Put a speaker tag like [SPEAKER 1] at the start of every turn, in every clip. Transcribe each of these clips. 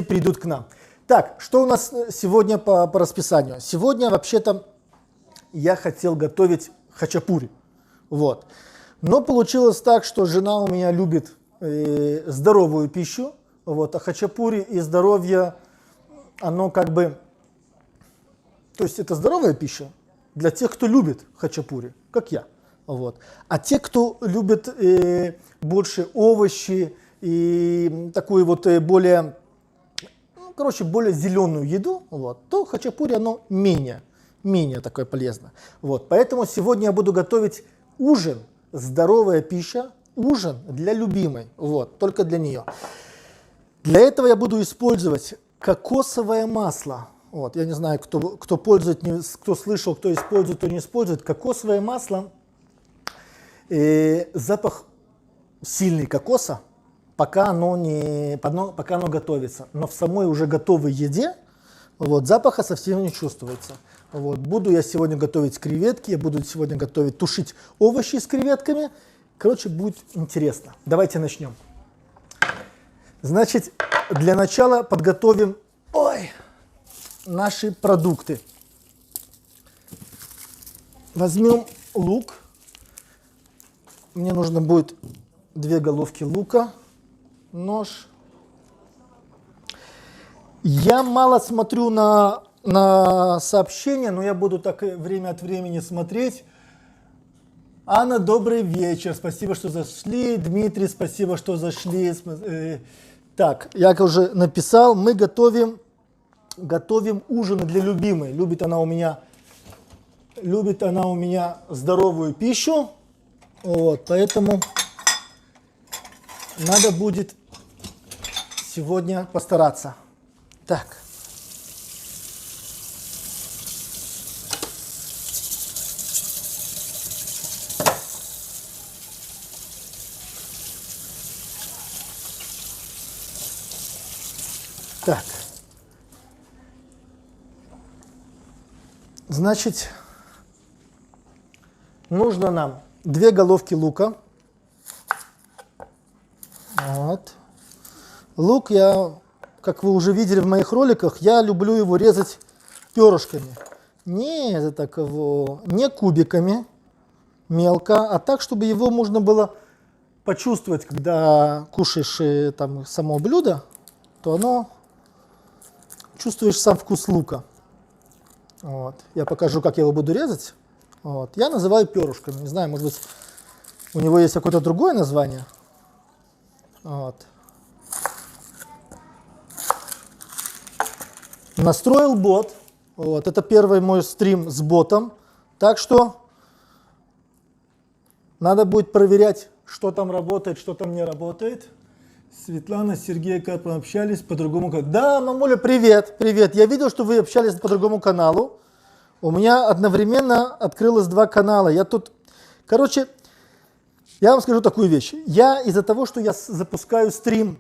[SPEAKER 1] придут к нам. Так, что у нас сегодня по расписанию? Сегодня вообще-то я хотел готовить хачапури. Вот. Но получилось так, что жена у меня любит здоровую пищу. Вот, а хачапури и здоровье, оно как бы... То есть это здоровая пища для тех, кто любит хачапури, как я. Вот. А те, кто любит больше овощи и такую вот более, более зеленую еду, вот, то хачапури оно менее такое полезно. Вот. Поэтому сегодня я буду готовить ужин, здоровая пища, ужин для любимой, вот, только для нее. Для этого я буду использовать кокосовое масло. Вот, я не знаю, кто пользует, кто слышал, кто использует, кто не использует. Кокосовое масло, запах сильный кокоса, пока оно готовится. Но в самой уже готовой еде вот, запаха совсем не чувствуется. Вот, буду я сегодня готовить креветки, я буду сегодня тушить овощи с креветками. Короче, будет интересно. Давайте начнем. Значит, для начала подготовим наши продукты. Возьмем лук. Мне нужно будет 2 головки лука, нож. Я мало смотрю на сообщения, но я буду так время от времени смотреть. Анна, добрый вечер. Спасибо, что зашли. Дмитрий, спасибо, что зашли. Так, я уже написал. Мы готовим ужин для любимой. Любит она у меня здоровую пищу. Вот, поэтому надо будет сегодня постараться. Так. Так. Значит, нужно нам 2 головки лука. Вот. Лук как вы уже видели в моих роликах, я люблю его резать перышками. Не кубиками, мелко, а так, чтобы его можно было почувствовать, когда кушаешь там само блюдо, то чувствуешь сам вкус лука. Вот. Я покажу, как я его буду резать. Вот. Я называю перышками. Не знаю, может быть, у него есть какое-то другое название. Вот. Настроил бот. Вот. Это первый мой стрим с ботом. Так что надо будет проверять, что там работает, что там не работает. Светлана, Сергей, как вы общались по другому каналу? Да, мамуля, привет, привет. Я видел, что вы общались по другому каналу. У меня одновременно открылось 2 канала. Я вам скажу такую вещь. Я из-за того, что я запускаю стрим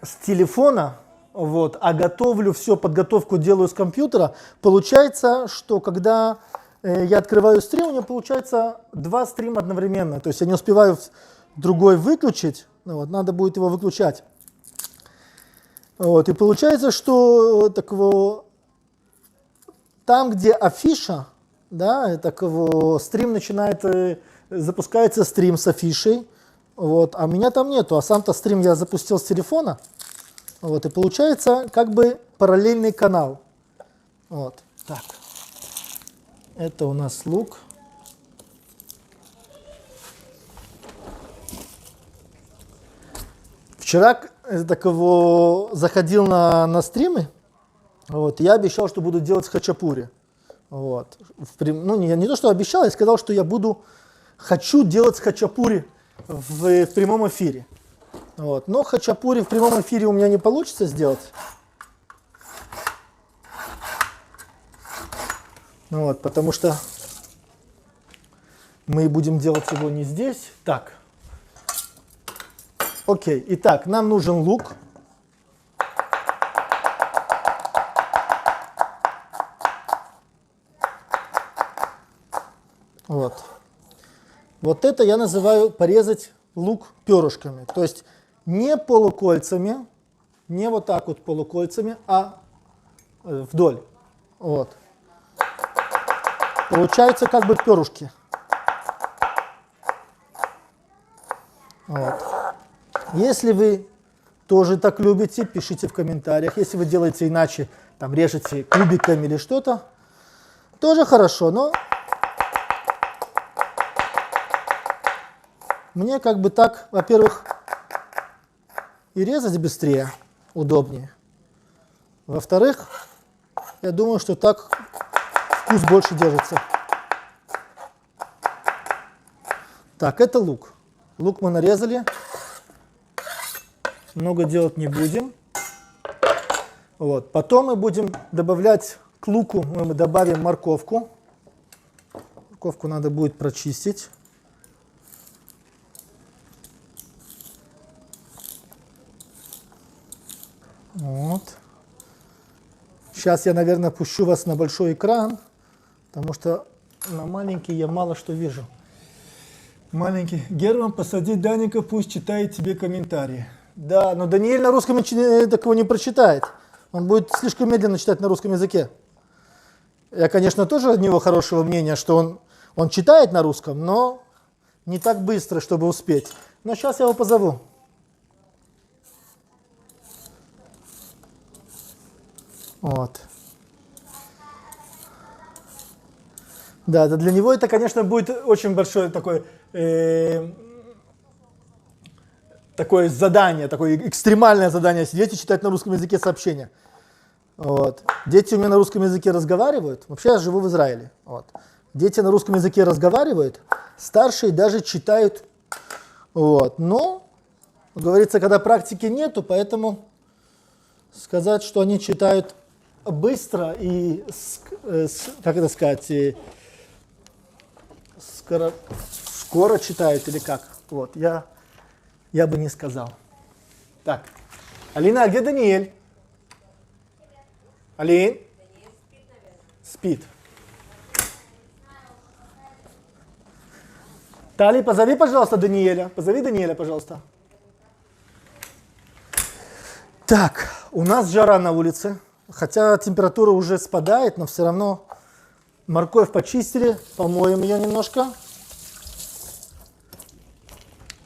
[SPEAKER 1] с телефона, вот, а готовлю подготовку делаю с компьютера, получается, что когда я открываю стрим, у меня получается 2 стрима одновременно. То есть я не успеваю другой выключить. Вот, надо будет его выключать. Вот, и получается, что там, где афиша, да, стрим запускается стрим с афишей, вот, а меня там нету, а сам-то стрим я запустил с телефона, вот, и получается как бы параллельный канал. Вот, так, это у нас лук. Вчера заходил на стримы, вот, я обещал, что буду делать хачапури. Вот. Не то, что обещал, я сказал, что я хочу делать хачапури в прямом эфире. Вот. Но хачапури в прямом эфире у меня не получится сделать. Вот, потому что мы будем делать его не здесь. Так. Окей, итак, нам нужен лук. Вот. Вот это я называю порезать лук перышками. То есть не полукольцами, Не вот так вот полукольцами, а вдоль. Вот. Получается как бы перышки. Вот. Если вы тоже так любите, пишите в комментариях. Если вы делаете иначе, там режете кубиками или что-то, тоже хорошо, но мне как бы так, во-первых, и резать быстрее, удобнее. Во-вторых, я думаю, что так вкус больше держится. Так, это лук. Лук мы нарезали. Много делать не будем. Вот. Потом мы будем добавлять к луку, мы добавим морковку. Морковку надо будет прочистить. Вот. Сейчас я, наверное, пущу вас на большой экран, потому что на маленький я мало что вижу. Маленький. Герман, посади Даника, пусть читает тебе комментарии. Да, но Даниэль на русском такого не прочитает. Он будет слишком медленно читать на русском языке. Я, конечно, тоже от него хорошего мнения, что он читает на русском, но не так быстро, чтобы успеть. Но сейчас я его позову. Вот. Да, для него это, конечно, будет очень большое такое задание, такое экстремальное задание сидеть и читать на русском языке сообщения. Вот. Дети у меня на русском языке разговаривают. Вообще я живу в Израиле. Вот. Дети на русском языке разговаривают, старшие даже читают. Вот. Но, говорится, когда практики нету, поэтому сказать, что они читают быстро и, как это сказать, скоро читают или как. Вот. Я бы не сказал. Так. Алина, а где Даниэль? Алин? Спит. Тали, позови, пожалуйста, Даниэля. Позови Даниэля, пожалуйста. Так, у нас жара на улице. Хотя температура уже спадает, но все равно морковь почистили, помоем ее немножко.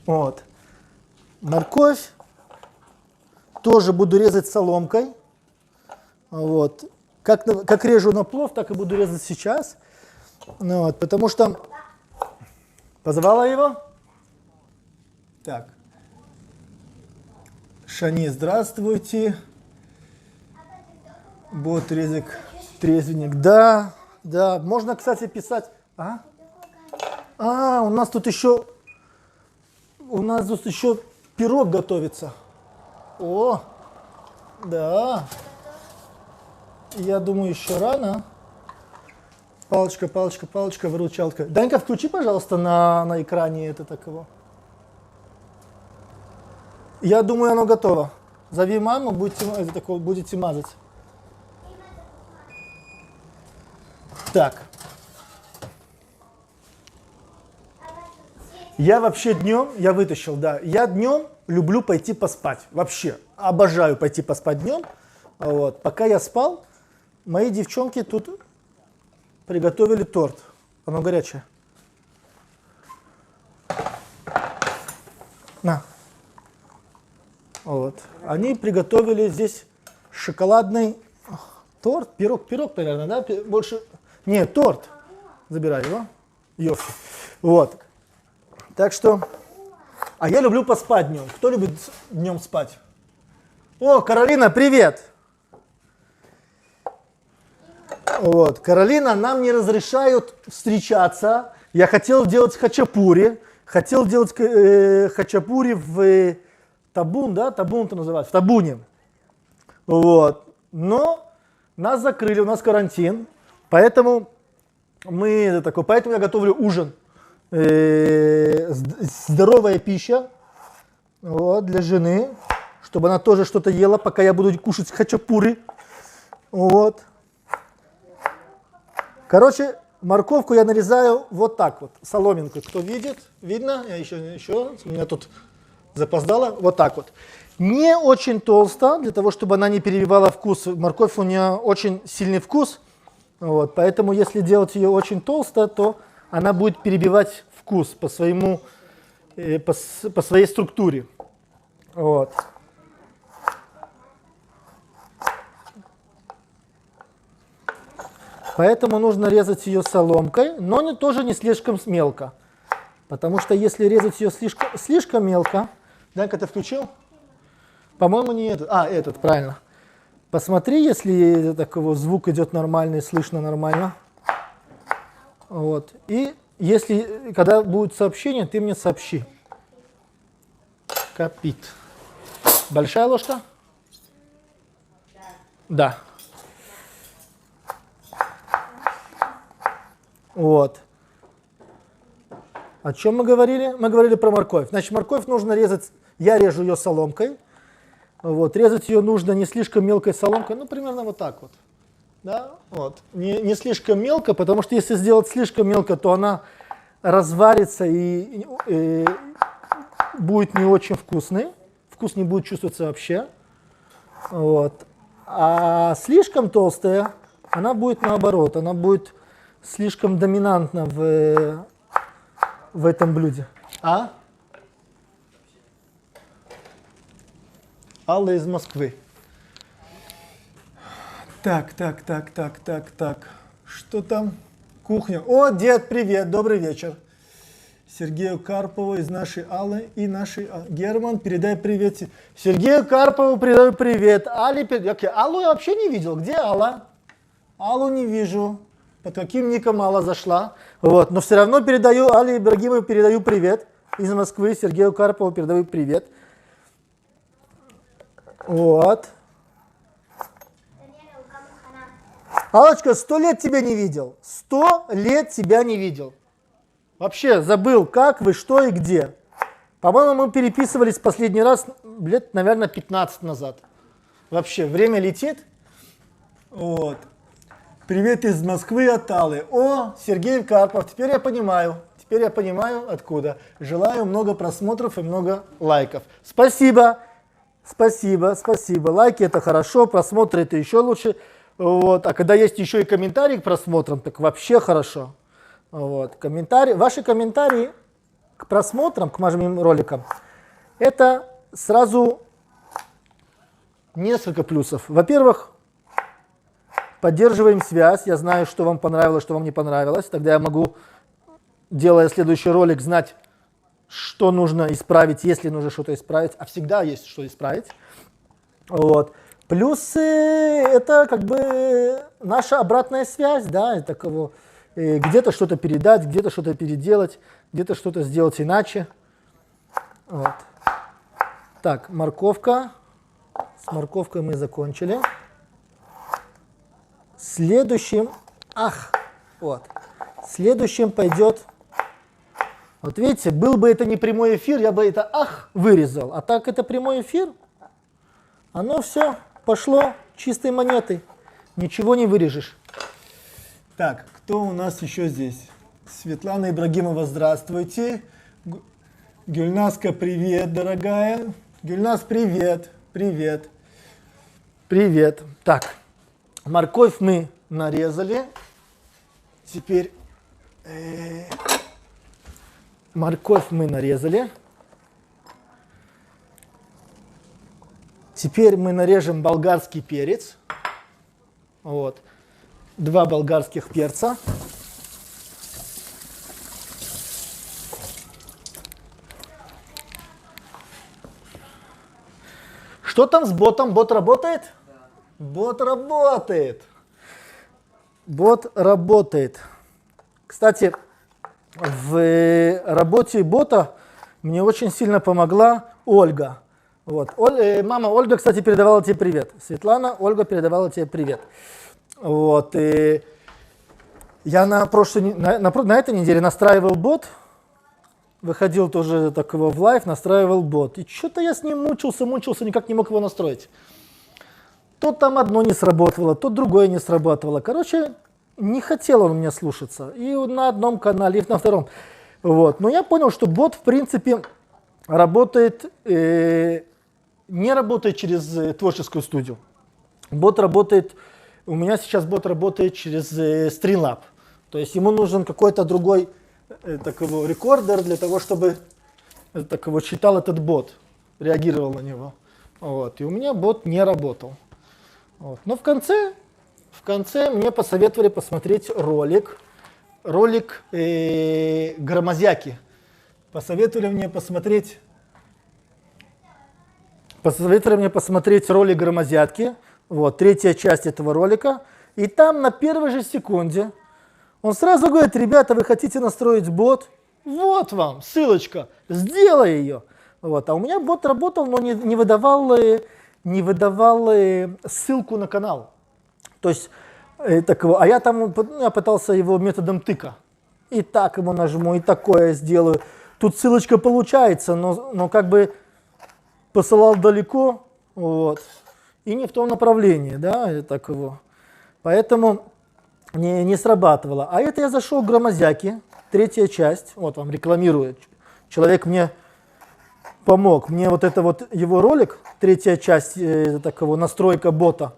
[SPEAKER 1] Вот. Морковь тоже буду резать соломкой. Вот. Как режу на плов, так и буду резать сейчас. Вот, потому что... Позвала его? Так. Шани, здравствуйте. Бот резик, трезвенник. Да, да. Можно, кстати, писать... у нас тут еще... пирог готовится. О, да. Я думаю, еще рано. Палочка, палочка, палочка, выручалка. Данька, включи, пожалуйста, на экране это таково. Я думаю, оно готово. Зови маму, будете мазать. Так. Я вообще днем, я вытащил, да. Я днем люблю пойти поспать. Вообще. Обожаю пойти поспать днем. Вот. Пока я спал, мои девчонки тут приготовили торт. Оно горячее. На. Вот. Они приготовили здесь шоколадный торт. Пирог, наверное, да? Больше... Нет, торт. Забирай его. Йофи. Вот. Так что... А я люблю поспать днем. Кто любит днем спать? О, Каролина, привет! Вот. Каролина, нам не разрешают встречаться. Я хотел делать хачапури. Хотел делать хачапури в Табун, да? Табун это называется, в Табуне. Вот. Но нас закрыли, у нас карантин. Поэтому я готовлю ужин. Здоровая пища. Вот, для жены. Чтобы она тоже что-то ела, пока я буду кушать хачапури. Вот. Короче, морковку я нарезаю вот так вот, соломинку. Кто видит? Видно? Я еще, у меня тут запоздало. Вот так вот. Не очень толсто, для того, чтобы она не перебивала вкус. Морковь у нее очень сильный вкус, вот, поэтому если делать ее очень толсто, то она будет перебивать вкус по своему, по своей структуре. Вот. Поэтому нужно резать ее соломкой, но тоже не слишком мелко. Потому что если резать ее слишком мелко... Данька, ты включил? По-моему, не этот. А, этот, правильно. Посмотри, если такого звук идет нормальный, слышно нормально. Вот. И если, когда будет сообщение, ты мне сообщи. Капит. Большая ложка? Да. Вот. О чем мы говорили? Мы говорили про морковь. Значит, морковь нужно резать, я режу ее соломкой. Вот. Резать ее нужно не слишком мелкой соломкой, ну, примерно вот так вот. Да? Вот. Не слишком мелко, потому что если сделать слишком мелко, то она разварится и будет не очень вкусный. Вкус не будет чувствоваться вообще. Вот. А слишком толстая, она будет наоборот, она будет слишком доминантна в этом блюде. А? Алла из Москвы. Так. Что там? Кухня. О, дед, привет, добрый вечер. Сергею Карпову из нашей Аллы и нашей Герман, передай привет. Сергею Карпову передаю привет. Алле, Аллу я вообще не видел. Где Алла? Аллу не вижу. Под каким ником Алла зашла. Вот. Но все равно передаю Алле Ибрагимовой передаю привет. Из Москвы Сергею Карпову передаю привет. Вот. Аллочка, 100 лет тебя не видел. 100 лет тебя не видел. Вообще забыл, как вы, что и где. По-моему, мы переписывались последний раз лет, наверное, 15 назад. Вообще, время летит. Вот. Привет из Москвы от Аллы. О, Сергей Карпов, теперь я понимаю, откуда. Желаю много просмотров и много лайков. Спасибо. Лайки это хорошо, просмотры это еще лучше. Вот. А когда есть еще и комментарии к просмотрам, так вообще хорошо. Вот. Ваши комментарии к просмотрам, к моим роликам, это сразу несколько плюсов. Во-первых, поддерживаем связь. Я знаю, что вам понравилось, что вам не понравилось. Тогда я могу, делая следующий ролик, знать, что нужно исправить, если нужно что-то исправить. А всегда есть что исправить. Вот. Плюс это как бы наша обратная связь, да, такого, где-то что-то передать, где-то что-то переделать, где-то что-то сделать иначе. Вот. Так, морковка. С морковкой мы закончили. Следующим пойдет, вот видите, был бы это не прямой эфир, я бы это вырезал, а так это прямой эфир, оно все пошло чистой монетой, ничего не вырежешь. Так, кто у нас еще здесь? Светлана Ибрагимова, здравствуйте. Гюльнаска, привет, дорогая. Гюльнас, привет. Так. Морковь мы нарезали. Теперь морковь мы нарезали. Теперь мы нарежем болгарский перец. Вот. 2 болгарских перца. Что там с ботом? Бот работает? Бот работает. Кстати, в работе бота мне очень сильно помогла Ольга. Вот. Мама Ольга, кстати, передавала тебе привет. Светлана, Ольга передавала тебе привет. Вот. И я на этой неделе настраивал бот. Выходил тоже такого в лайв, настраивал бот. И что-то я с ним мучился, никак не мог его настроить. То там одно не сработало, то другое не сработало. Короче, не хотел он меня слушаться. И на одном канале, и на втором. Вот. Но я понял, что бот, в принципе, работает, не работает через творческую студию. Бот работает, у меня сейчас бот работает через Streamlab. То есть ему нужен какой-то другой такой рекордер для того, чтобы читал этот бот, реагировал на него. Вот. И у меня бот не работал. Вот. Но в конце мне посоветовали посмотреть ролик Громозяки. Посоветовали мне посмотреть ролик Громозятки. Вот, третья часть этого ролика. И там на первой же секунде он сразу говорит: ребята, вы хотите настроить бот? Вот вам ссылочка, сделай ее. Вот. А у меня бот работал, но не выдавал ссылку на канал. То есть, а я пытался его методом тыка. И так ему нажму, и такое сделаю. Тут ссылочка получается, но как бы посылал далеко, вот, и не в том направлении, да, Поэтому не срабатывало. А это я зашел к Громозяке, третья часть, вот вам рекламирует. Человек мне помог. Мне вот его ролик, третья часть настройка бота.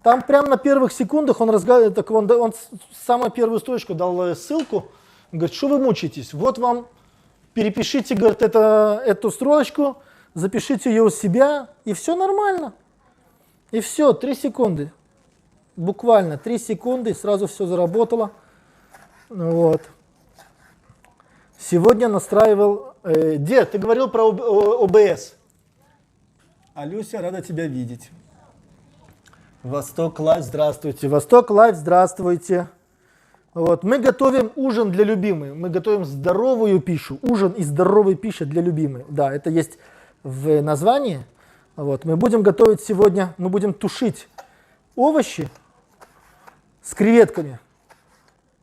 [SPEAKER 1] Там прямо на первых секундах он самую первую строчку дал ссылку. Говорит, что вы мучаетесь? Вот вам, перепишите, говорит, эту строчку, запишите ее у себя, и все нормально. И все, 3 секунды. Буквально 3 секунды, и сразу все заработало. Вот. Сегодня настраивал... Дед, ты говорил про ОБС. Алюся, рада тебя видеть. Восток Лайв, здравствуйте. Восток Лайв, здравствуйте. Вот. Мы готовим ужин для любимой. Мы готовим здоровую пищу. Ужин и здоровая пища для любимой. Да, это есть в названии. Вот. Мы будем готовить сегодня, мы будем тушить овощи с креветками.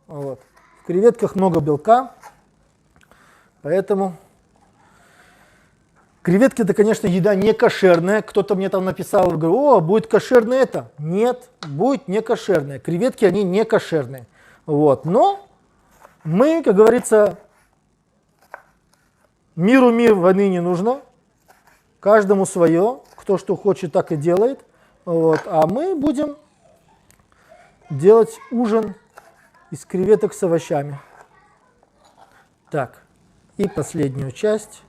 [SPEAKER 1] Вот. В креветках много белка, поэтому креветки — это, конечно, еда не кошерная. Кто-то мне там написал, говорю, о, будет кошерное это. Нет, будет не кошерное. Креветки, они не кошерные. Вот. Но мы, как говорится, миру мир, войны не нужно. Каждому свое. Кто что хочет, так и делает. Вот. А мы будем делать ужин из креветок с овощами. Так, и последнюю часть.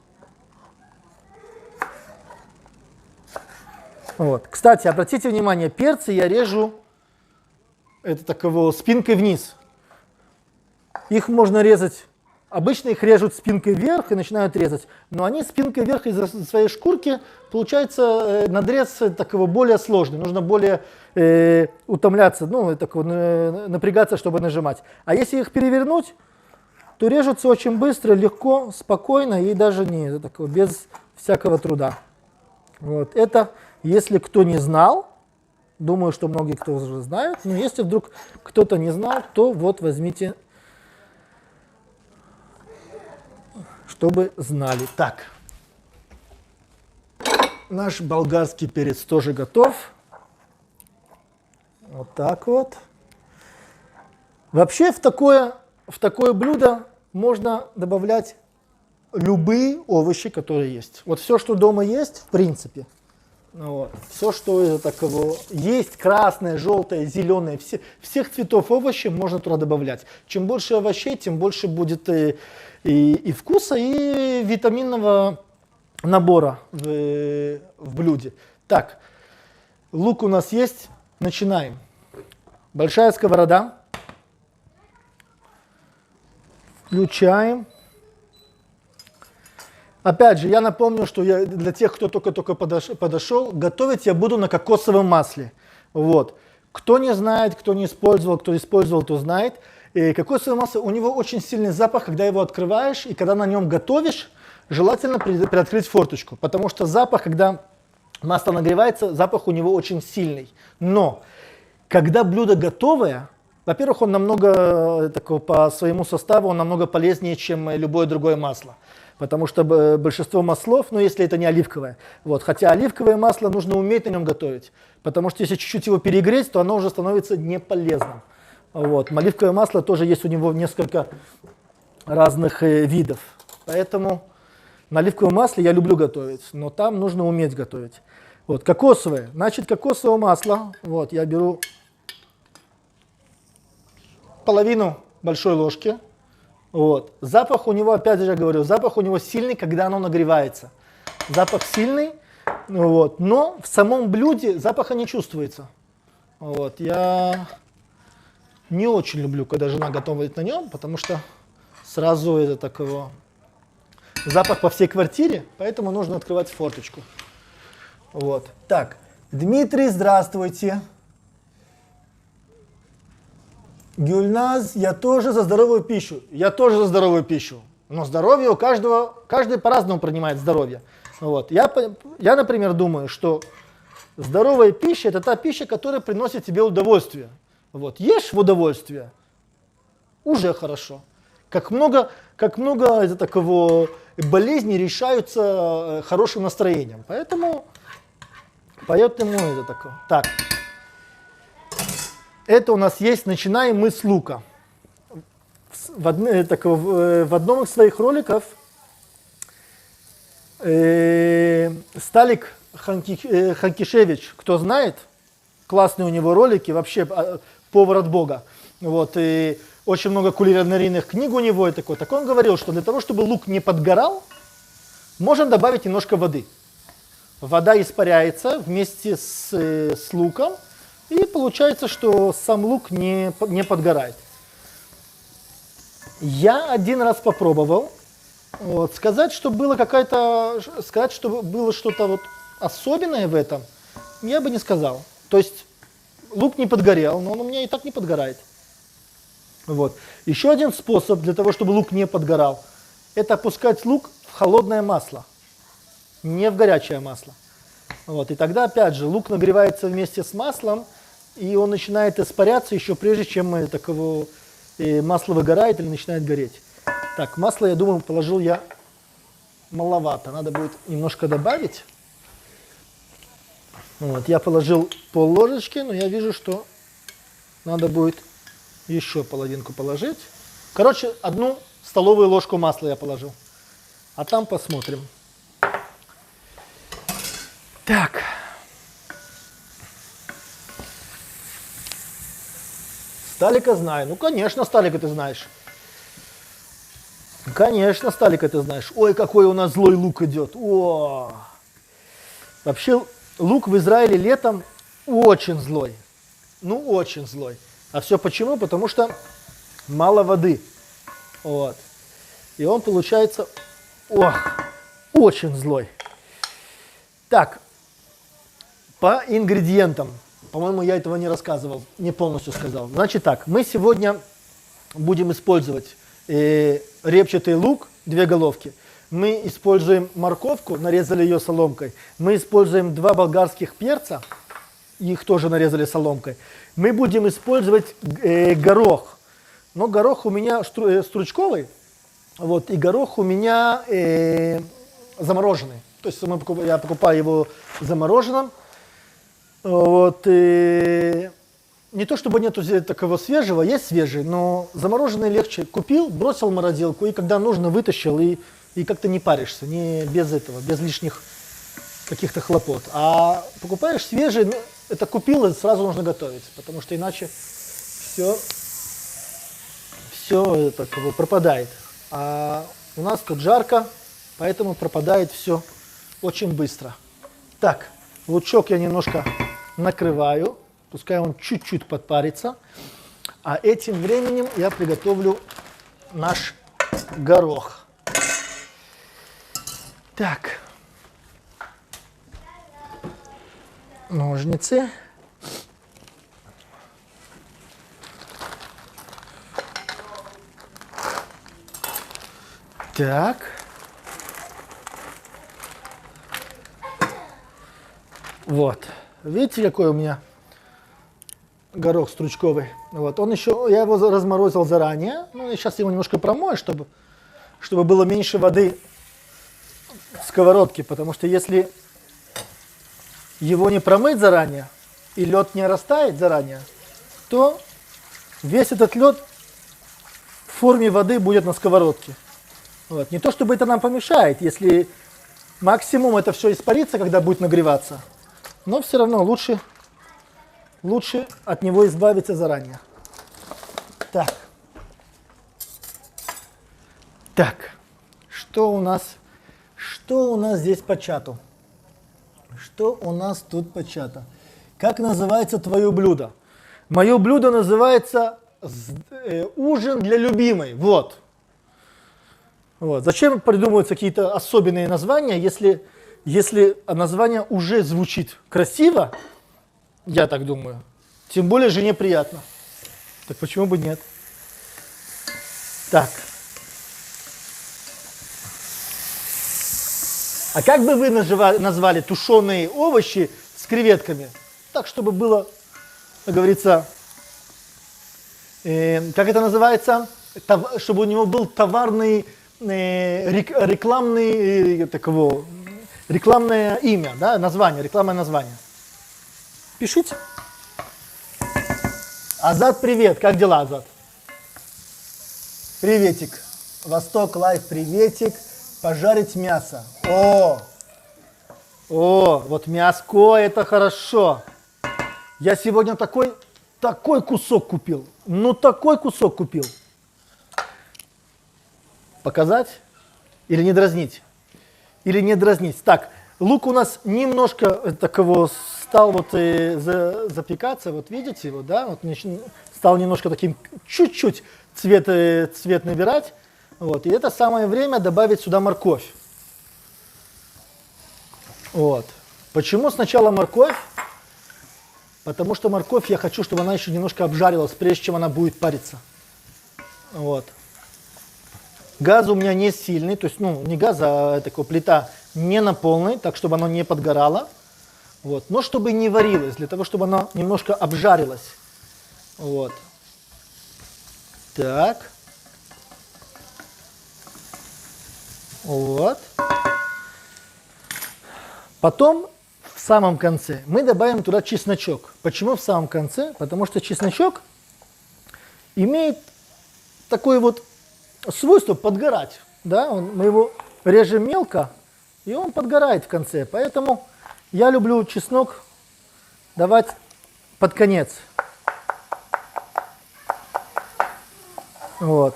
[SPEAKER 1] Вот. Кстати, обратите внимание, перцы я режу спинкой вниз. Их можно резать, обычно их режут спинкой вверх и начинают резать, но они спинкой вверх из-за своей шкурки, получается надрез более сложный, нужно более утомляться, напрягаться, чтобы нажимать. А если их перевернуть, то режутся очень быстро, легко, спокойно и даже без всякого труда. Вот. Это, если кто не знал, думаю, что многие кто уже знают, но если вдруг кто-то не знал, то вот возьмите, чтобы знали. Так, наш болгарский перец тоже готов. Вот так вот. Вообще в такое блюдо можно добавлять любые овощи, которые есть. Вот все, что дома есть, в принципе. Вот. Все, что есть, красное, желтое, зеленое, всех цветов овощей можно туда добавлять. Чем больше овощей, тем больше будет и вкуса, и витаминного набора в блюде. Так, лук у нас есть. Начинаем. Большая сковорода. Включаем. Опять же, я напомню, что для тех, кто только подошел, готовить я буду на кокосовом масле. Вот. Кто не знает, кто не использовал, кто использовал, то знает. И кокосовое масло, у него очень сильный запах, когда его открываешь, и когда на нем готовишь, желательно приоткрыть форточку, потому что запах, когда масло нагревается, запах у него очень сильный. Но когда блюдо готовое, во-первых, он намного, по своему составу, он намного полезнее, чем любое другое масло. Потому что большинство маслов, если это не оливковое, хотя оливковое масло нужно уметь на нем готовить, потому что если чуть-чуть его перегреть, то оно уже становится неполезным. Оливковое масло тоже есть у него несколько разных видов. Поэтому На оливковом масле я люблю готовить, но там нужно уметь готовить. Вот, кокосовое. Значит, кокосовое масло. Вот, я беру половину большой ложки. Вот. Запах у него, опять же я говорю, запах у него сильный, когда оно нагревается. Запах сильный, вот, но в самом блюде запаха не чувствуется. Вот. Я не очень люблю, когда жена готовит на нем, потому что сразу это такого запах по всей квартире, поэтому нужно открывать форточку. Вот. Так, Дмитрий, здравствуйте. Гюльназ, я тоже за здоровую пищу. Я тоже за здоровую пищу. Но здоровье у каждого, каждый по-разному принимает здоровье. Вот. Я, например, думаю, что здоровая пища – это та пища, которая приносит тебе удовольствие. Вот. Ешь в удовольствие – уже хорошо. Как много это такого болезней решаются хорошим настроением. Поэтому это такое. Так. Это у нас есть, начинаем мы с лука. В одном из своих роликов Сталик Ханкишевич, кто знает, классные у него ролики, вообще повар от Бога. Вот, и очень много кулинарийных книг у него. И такое. Так он говорил, что для того, чтобы лук не подгорал, можно добавить немножко воды. Вода испаряется вместе с луком, и получается, что сам лук не подгорает. Я один раз попробовал. Вот, сказать, что было что-то вот особенное в этом, я бы не сказал. То есть лук не подгорел, но он у меня и так не подгорает. Вот. Еще один способ для того, чтобы лук не подгорал, это опускать лук в холодное масло, не в горячее масло. Вот. И тогда, опять же, лук нагревается вместе с маслом, и он начинает испаряться еще прежде, чем масло выгорает или начинает гореть. Так, масло, я думаю, положил я маловато. Надо будет немножко добавить. Вот, я положил пол-ложечки, но я вижу, что надо будет еще половинку положить. Короче, 1 столовую ложку масла я положил. А там посмотрим. Так. Сталика знаю. Ну, конечно, Сталика ты знаешь. Конечно, Сталика ты знаешь. Ой, какой у нас злой лук идет. О! Вообще, лук в Израиле летом очень злой. Ну, очень злой. А все почему? Потому что мало воды. Вот. И он получается, очень злой. Так, по ингредиентам. По-моему, я этого не рассказывал, не полностью сказал. Значит так, мы сегодня будем использовать репчатый лук, 2 головки. Мы используем морковку, нарезали ее соломкой. Мы используем 2 болгарских перца, их тоже нарезали соломкой. Мы будем использовать горох. Но горох у меня стручковый, вот, и горох у меня замороженный. То есть я покупаю его замороженным. Вот, и не то чтобы нету такого свежего, есть свежий, но замороженный легче. Купил, бросил в морозилку, и когда нужно, вытащил, и как-то не паришься, не без этого, без лишних каких-то хлопот. А покупаешь свежий, ну, это купил, и сразу нужно готовить, потому что иначе все это пропадает. А у нас тут жарко, поэтому пропадает все очень быстро. Так, лучок я немножко накрываю, пускай он чуть-чуть подпарится. А этим временем я приготовлю наш горох. Так, ножницы. Так. Вот. Видите, какой у меня горох стручковый? Вот. Он еще, я его разморозил заранее. Ну, и сейчас его немножко промою, чтобы было меньше воды в сковородке. Потому что если его не промыть заранее, и лед не растает заранее, то весь этот лед в форме воды будет на сковородке. Вот. Не то чтобы это нам помешает, если максимум это все испарится, когда будет нагреваться, но все равно лучше от него избавиться заранее. Так. Так, что у нас здесь по чату? Что у нас тут по чату? Как называется твое блюдо? Мое блюдо называется ужин для любимой. Вот. Зачем придумываются какие-то особенные названия, если название уже звучит красиво, я так думаю, тем более жене приятно. Так почему бы нет? Так. А как бы вы назвали тушеные овощи с креветками? Так, чтобы было, как говорится, как это называется? Чтобы у него был товарный, рекламное имя, да, название, рекламное название. Пишите. Азат, привет. Как дела, Азат? Приветик. Восток Лайф, приветик. Пожарить мясо. Вот мяско, это хорошо. Я сегодня такой кусок купил. Ну, такой кусок купил. Показать? Или не дразнить? Или не дразнить? Так, лук у нас немножко такого стал запекаться. Вот видите, вот, да? Вот стал немножко таким, чуть-чуть цвет набирать. Вот, и это самое время добавить сюда морковь. Вот. Почему сначала морковь? Потому что морковь я хочу, чтобы она еще немножко обжарилась, прежде чем она будет париться. Вот. Газ у меня не сильный, то есть, не газ, а такая плита не на полной, так чтобы она не подгорала. Вот. Но чтобы не варилась, для того, чтобы она немножко обжарилась. Вот. Так. Вот. Потом в самом конце мы добавим туда чесночок. Почему в самом конце? Потому что чесночок имеет такое вот свойство подгорать. Да? Мы его режем мелко, и он подгорает в конце. Поэтому я люблю чеснок давать под конец. Вот.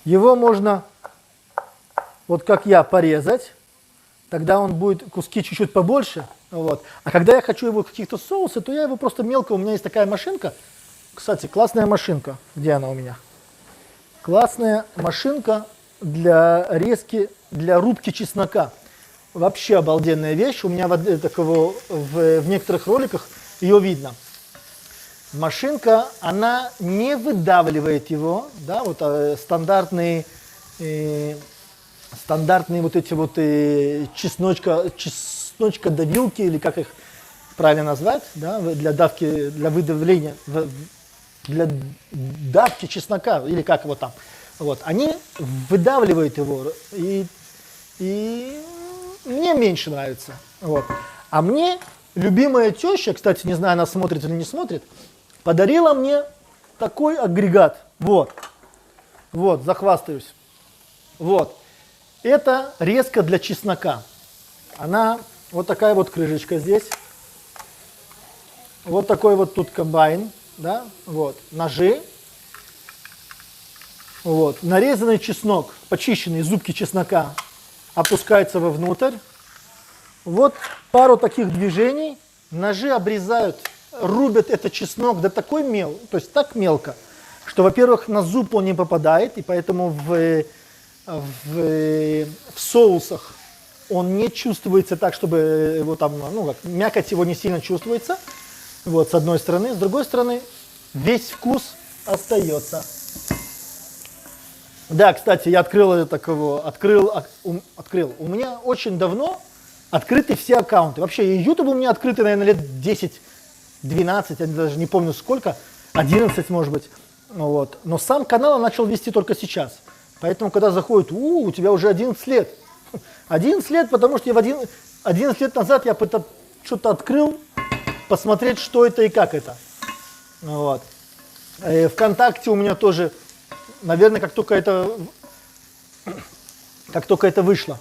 [SPEAKER 1] Его можно, вот как я, порезать, тогда он будет куски чуть-чуть побольше. Вот. А когда я хочу его каких-то соусов, то я его просто мелко, у меня есть такая машинка. Кстати, классная машинка. Где она у меня? Классная машинка для резки, для рубки чеснока. Вообще обалденная вещь. У меня в некоторых роликах ее видно. Машинка, она не выдавливает его, да, вот стандартные вот эти вот чесночкодавилки, или как их правильно назвать, да, для давки, для выдавления, для давки чеснока, или как его там. Вот, они выдавливают его, и мне меньше нравится. Вот. А мне любимая теща, кстати, не знаю, она смотрит или не смотрит, подарила мне такой агрегат. Вот, захвастаюсь. Вот, это резка для чеснока. Она вот такая вот крышечка здесь. Вот такой вот тут комбайн, да, вот, ножи. Вот, нарезанный чеснок, почищенные зубки чеснока опускаются вовнутрь. Вот пару таких движений, ножи обрезают, рубят этот чеснок до такой то есть так мелко, что, во-первых, на зуб он не попадает, и поэтому в соусах он не чувствуется так, чтобы его там, мякоть его не сильно чувствуется. Вот, с одной стороны. С другой стороны, весь вкус остается. Да, кстати, я открыл. У меня очень давно открыты все аккаунты. Вообще, и YouTube у меня открыты, наверное, лет 10-12, я даже не помню сколько, 11, может быть. Вот. Но сам канал я начал вести только сейчас. Поэтому, когда заходит, у тебя уже 11 лет. 11 лет, потому что 11 лет назад я что-то открыл, посмотреть, что это и как это. Вот. ВКонтакте у меня тоже наверное, как только это вышло,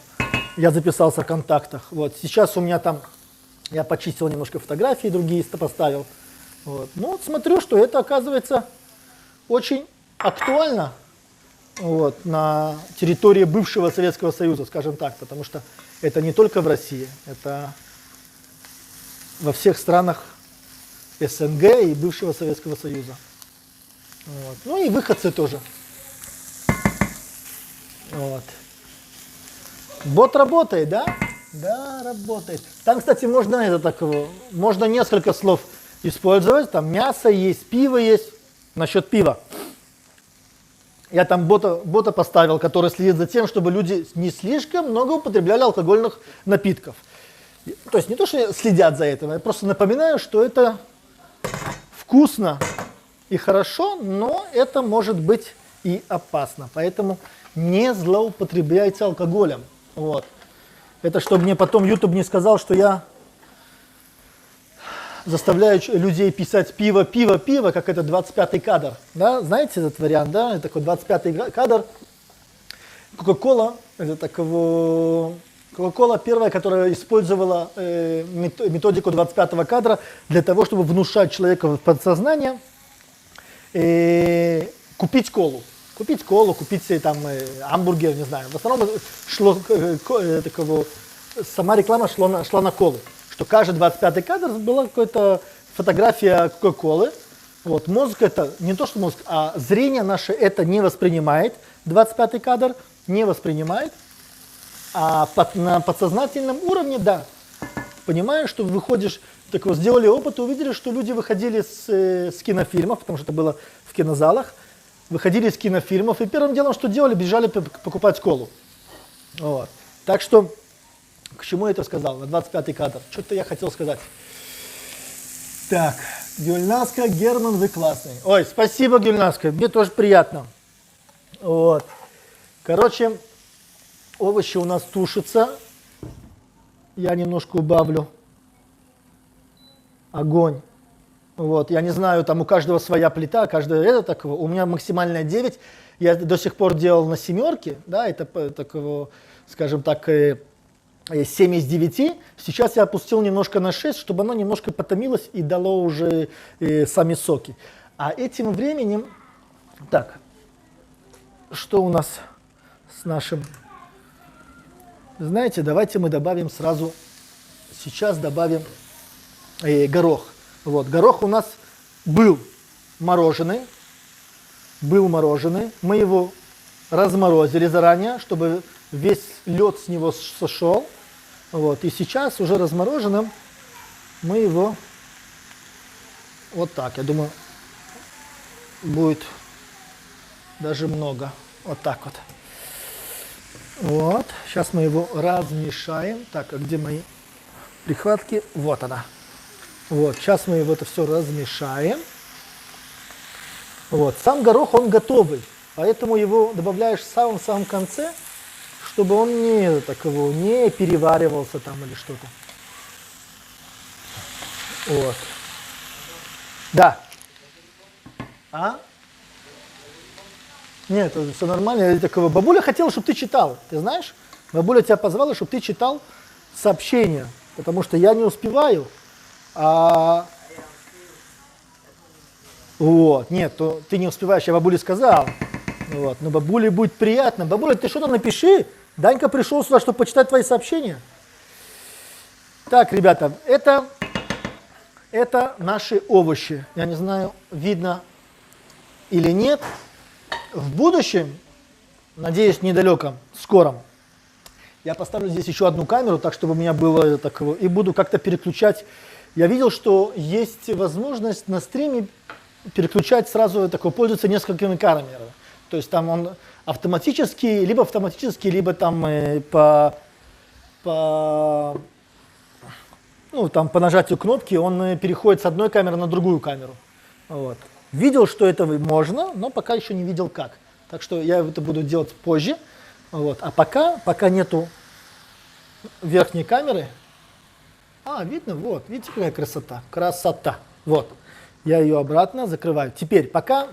[SPEAKER 1] я записался в контактах. Вот. Сейчас у меня там, я почистил немножко фотографии, другие поставил. Вот. Ну, вот смотрю, что это оказывается очень актуально вот, на территории бывшего Советского Союза, скажем так, потому что это не только в России, это во всех странах СНГ и бывшего Советского Союза. Вот. Ну и выходцы тоже. Вот. Бот работает, да? Да, работает. Там, кстати, можно несколько слов использовать. Там мясо есть, пиво есть. Насчет пива. Я там бота поставил, который следит за тем, чтобы люди не слишком много употребляли алкогольных напитков. То есть не то, что следят за этим, я просто напоминаю, что это вкусно и хорошо, но это может быть и опасно. Поэтому не злоупотребляйте алкоголем. Вот. Это чтобы мне потом YouTube не сказал, что я заставляю людей писать пиво, пиво, пиво, как это 25-й кадр. Да? Знаете этот вариант, да? Это такой 25-й кадр. Кока-кола, это такого... Кока-кола первая, которая использовала методику 25-го кадра для того, чтобы внушать человека в подсознание купить колу. Купить колу, купить там гамбургер, не знаю. В основном сама реклама шла на колу. Что каждый 25-й кадр была какая-то фотография Кока-колы. Вот, мозг это, не то что мозг, а зрение наше это не воспринимает. 25-й кадр не воспринимает. А на подсознательном уровне, да. Понимаешь, что выходишь, так вот, сделали опыт, увидели, что люди выходили с кинофильмов, потому что это было в кинозалах, выходили из кинофильмов, и первым делом, что делали, бежали покупать колу. Вот. Так что, к чему я это сказал, на 25-й кадр? Что-то я хотел сказать. Так, Гюльнаска, Герман, вы классный. Ой, спасибо, Гюльнаска, мне тоже приятно. Вот. Короче, овощи у нас тушатся. Я немножко убавлю огонь. Вот, я не знаю, там у каждого своя плита, каждого это такого. У меня максимальная 9. Я до сих пор делал на 7, да, это такого, скажем так, 7 из 9. Сейчас я опустил немножко на 6, чтобы оно немножко потомилось и дало уже сами соки. А этим временем, так, что у нас с нашим... Знаете, давайте мы добавим сразу, сейчас добавим горох. Вот, горох у нас был мороженый, мы его разморозили заранее, чтобы весь лед с него сошел. Вот, и сейчас уже размороженным мы его вот так, я думаю, будет даже много, вот так вот. Вот, сейчас мы его размешаем. Так, а где мои прихватки? Вот она. Вот, сейчас мы его это все размешаем. Вот, сам горох, он готовый, поэтому его добавляешь в самом конце, чтобы он не переваривался там или что-то. Вот. Да. А? Нет, это все нормально. Бабуля хотела, чтобы ты читал. Ты знаешь? Бабуля тебя позвала, чтобы ты читал сообщения, потому что я не успеваю. Вот, нет, то ты не успеваешь, я бабуле сказал. Вот, но бабуле будет приятно. Бабуля, ты что-то напиши. Данька пришел сюда, чтобы почитать твои сообщения. Так, ребята, это наши овощи. Я не знаю, видно или нет. В будущем, надеюсь, недалеком, скором, я поставлю здесь еще одну камеру, так чтобы у меня было такого, и буду как-то переключать. Я видел, что есть возможность на стриме переключать сразу, пользоваться несколькими камерами. То есть там он автоматически, либо там по нажатию кнопки он переходит с одной камеры на другую камеру. Вот. Видел, что это можно, но пока еще не видел как. Так что я это буду делать позже. Вот. А пока нету верхней камеры. Видно, вот, видите, какая красота. Красота. Вот. Я ее обратно закрываю. Теперь, пока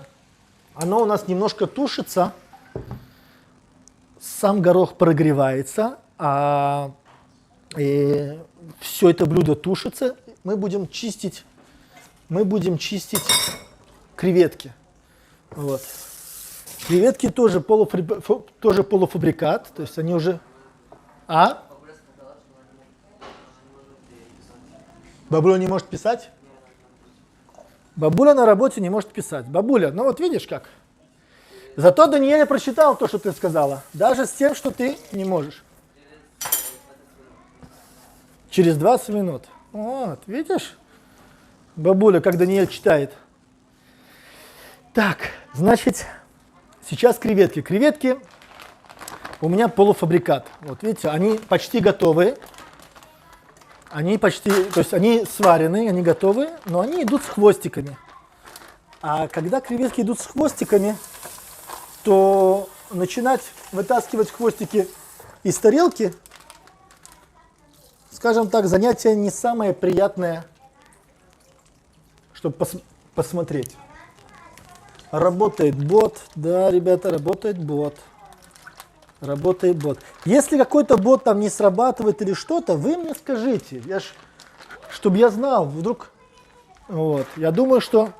[SPEAKER 1] оно у нас немножко тушится, сам горох прогревается, а все это блюдо тушится. Мы будем чистить креветки. Вот. Креветки тоже полуфабрикат, то есть они уже... А? Бабуля не может писать? Бабуля на работе не может писать. Бабуля, ну вот видишь как. Зато Даниэля прочитал то, что ты сказала. Даже с тем, что ты не можешь. Через 20 минут. Вот, видишь? Бабуля, как Даниэль читает. Так, значит, сейчас креветки. Креветки у меня полуфабрикат. Вот видите, они почти готовы. Они почти, то есть они сварены, они готовы, но они идут с хвостиками. А когда креветки идут с хвостиками, то начинать вытаскивать хвостики из тарелки, скажем так, занятие не самое приятное, чтобы посмотреть. Работает бот, да, ребята, работает бот. Работает бот. Если какой-то бот там не срабатывает или что-то, вы мне скажите, чтобы я знал, вдруг... Вот. Я думаю, что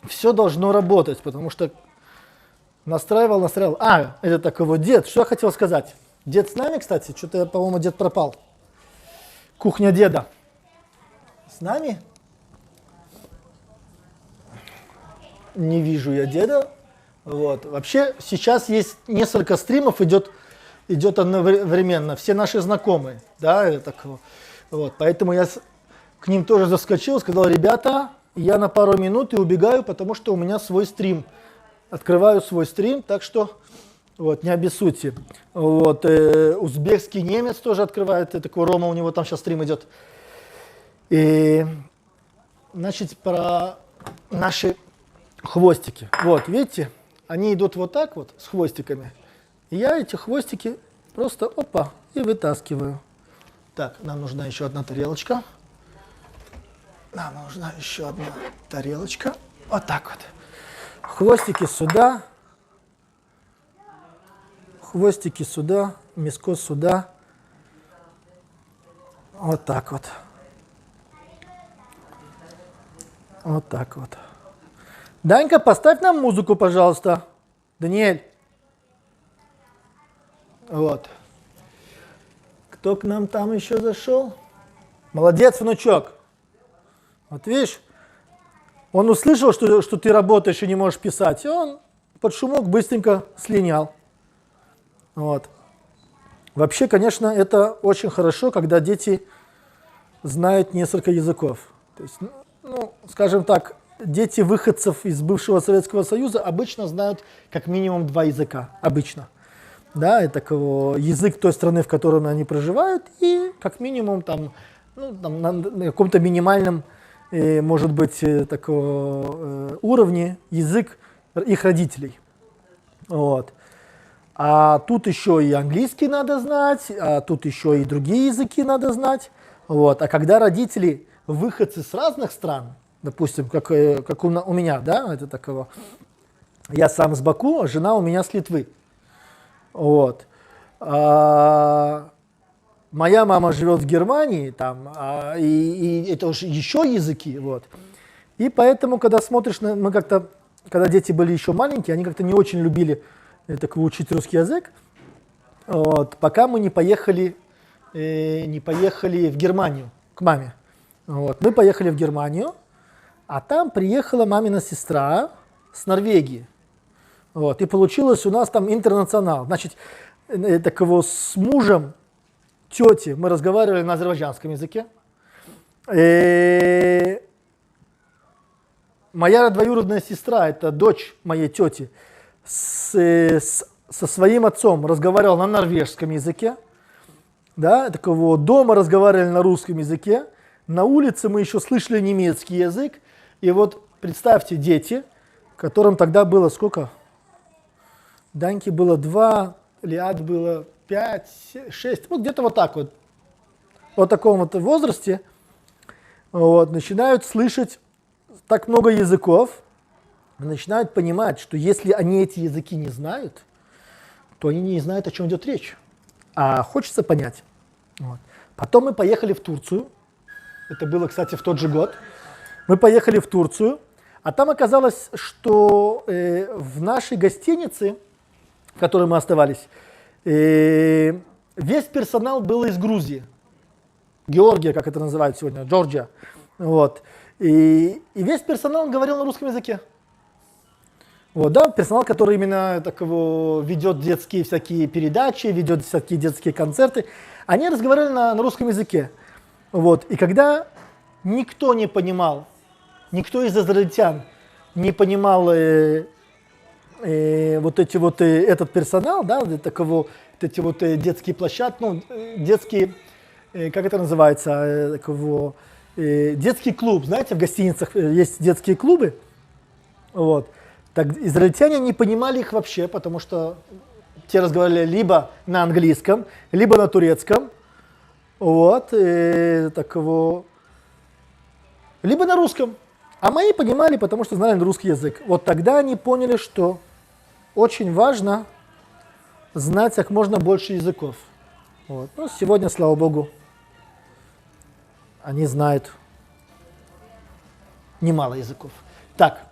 [SPEAKER 1] все должно работать, потому что настраивал. А, это так его дед. Что я хотел сказать? Дед с нами, кстати? Что-то, по-моему, дед пропал. Кухня деда. С нами? Не вижу я деда. Вот. Вообще сейчас есть несколько стримов, идет одновременно, все наши знакомые, да, вот. Поэтому я к ним тоже заскочил, сказал: ребята, я на пару минут и убегаю, потому что у меня свой стрим, открываю свой стрим, так что вот, не обессудьте. Вот, узбекский немец тоже открывает, такой Рома, у него там сейчас стрим идет. И, значит, про наши хвостики. Вот, видите? Они идут вот так вот, с хвостиками. И я эти хвостики просто опа и вытаскиваю. Так, нам нужна еще одна тарелочка. Нам нужна еще одна тарелочка. Вот так вот. Хвостики сюда. Хвостики сюда. Миско сюда. Вот так вот. Вот так вот. Данька, поставь нам музыку, пожалуйста. Даниэль. Вот. Кто к нам там еще зашел? Молодец, внучок. Вот видишь, он услышал, что ты работаешь и не можешь писать, и он под шумок быстренько слинял. Вот. Вообще, конечно, это очень хорошо, когда дети знают несколько языков. То есть, ну, скажем так, дети выходцев из бывшего Советского Союза обычно знают как минимум 2 языка. Обычно. Да, это язык той страны, в которой они проживают, и как минимум там, ну, там на каком-то минимальном, может быть, такого уровне язык их родителей. Вот. А тут еще и английский надо знать, а тут еще и другие языки надо знать. Вот. А когда родители выходцы с разных стран, допустим, как у меня, да, это такого, я сам с Баку, а жена у меня с Литвы. Вот. Моя мама живет в Германии, там, и это уже еще языки, вот. И поэтому, когда смотришь, мы как-то, когда дети были еще маленькие, они как-то не очень любили учить русский язык, вот, пока мы не поехали в Германию к маме. Вот. Мы поехали в Германию, а там приехала мамина сестра с Норвегии. Вот. И получилось у нас там интернационал. Значит, с мужем тети мы разговаривали на азербайджанском языке. И моя двоюродная сестра, это дочь моей тети, со своим отцом разговаривала на норвежском языке. Да, дома разговаривали на русском языке. На улице мы еще слышали немецкий язык. И вот представьте, дети, которым тогда было сколько? Даньке было 2, Лиад было 5, 6, вот где-то вот так вот. Вот в таком вот возрасте вот, начинают слышать так много языков. начинают понимать, что если они эти языки не знают, то они не знают, о чем идет речь. А хочется понять. Вот. Потом мы поехали в Турцию. Это было, кстати, в тот же год. Мы поехали в Турцию, а там оказалось, что в нашей гостинице, в которой мы оставались, весь персонал был из Грузии. Георгия, как это называют сегодня, Джорджия. Вот. И весь персонал говорил на русском языке. Вот, да, персонал, который именно такого ведет детские всякие передачи, ведет всякие детские концерты, они разговаривали на русском языке. Вот. И когда никто не понимал, никто из израильтян не понимал этот персонал, да, эти вот детские площадки, ну, детские, как это называется, детский клуб, знаете, в гостиницах есть детские клубы, вот. Так израильтяне не понимали их вообще, потому что те разговаривали либо на английском, либо на турецком, вот, либо на русском. А мои понимали, потому что знали русский язык. Вот тогда они поняли, что очень важно знать как можно больше языков. Вот. Ну, сегодня, слава богу, они знают немало языков. Так.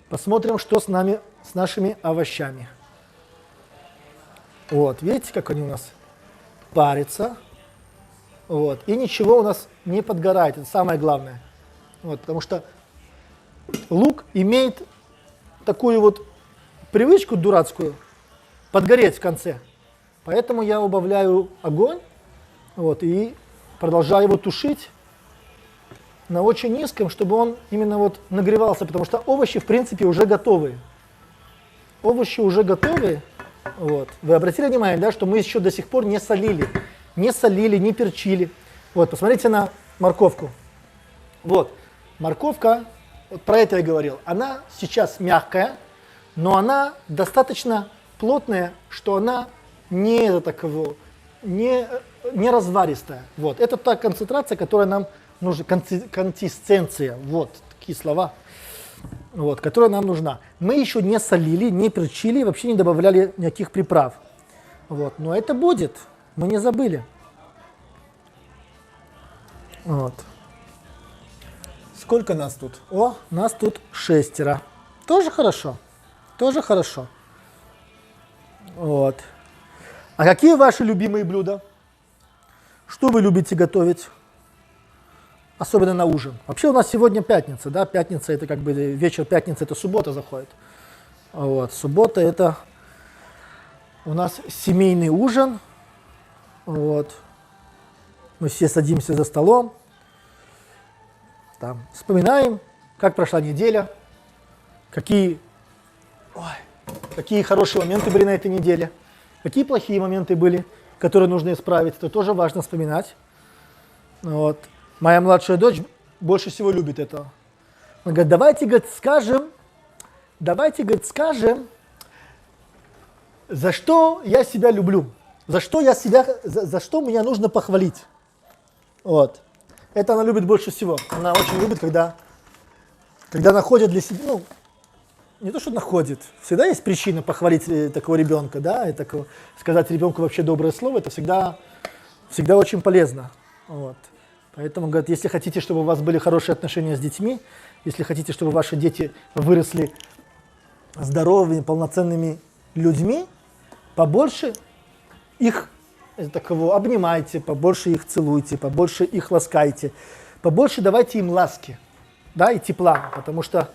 [SPEAKER 1] Посмотрим, что с нами, с нашими овощами. Вот, видите, как они у нас парятся. Вот, и ничего у нас не подгорает, это самое главное. Вот, потому что лук имеет такую вот привычку дурацкую подгореть в конце. Поэтому я убавляю огонь, вот, и продолжаю его тушить на очень низком, чтобы он именно вот нагревался, потому что овощи, в принципе, уже готовые. Овощи уже готовые. Вот. Вы обратили внимание, да, что мы еще до сих пор не солили, не перчили. Вот, посмотрите на морковку. Вот, морковка, вот про это я говорил, она сейчас мягкая, но она достаточно плотная, что она не разваристая. Вот, это та концентрация, которая нам нужна, консистенция, вот такие слова, вот, которая нам нужна. Мы еще не солили, не перчили, вообще не добавляли никаких приправ. Вот, но это будет, мы не забыли. Вот. Сколько нас тут? О, нас тут 6. Тоже хорошо, тоже хорошо. Вот. А какие ваши любимые блюда? Что вы любите готовить? Особенно на ужин. Вообще у нас сегодня пятница, да, пятница это как бы вечер пятницы, это суббота заходит. Вот, суббота это у нас семейный ужин, вот, мы все садимся за столом, там, вспоминаем, как прошла неделя, какие хорошие моменты были на этой неделе, какие плохие моменты были, которые нужно исправить, это тоже важно вспоминать, вот. Моя младшая дочь больше всего любит это. Она говорит, давайте скажем, за что я себя люблю, за что меня нужно похвалить. Вот. Это она любит больше всего. Она очень любит, когда находит для себя, ну, не то, что находит, всегда есть причина похвалить такого ребенка, да, и сказать ребенку вообще доброе слово, это всегда очень полезно. Вот. Поэтому, говорят, если хотите, чтобы у вас были хорошие отношения с детьми, если хотите, чтобы ваши дети выросли здоровыми, полноценными людьми, побольше их обнимайте, побольше их целуйте, побольше их ласкайте, побольше давайте им ласки, да, и тепла, потому что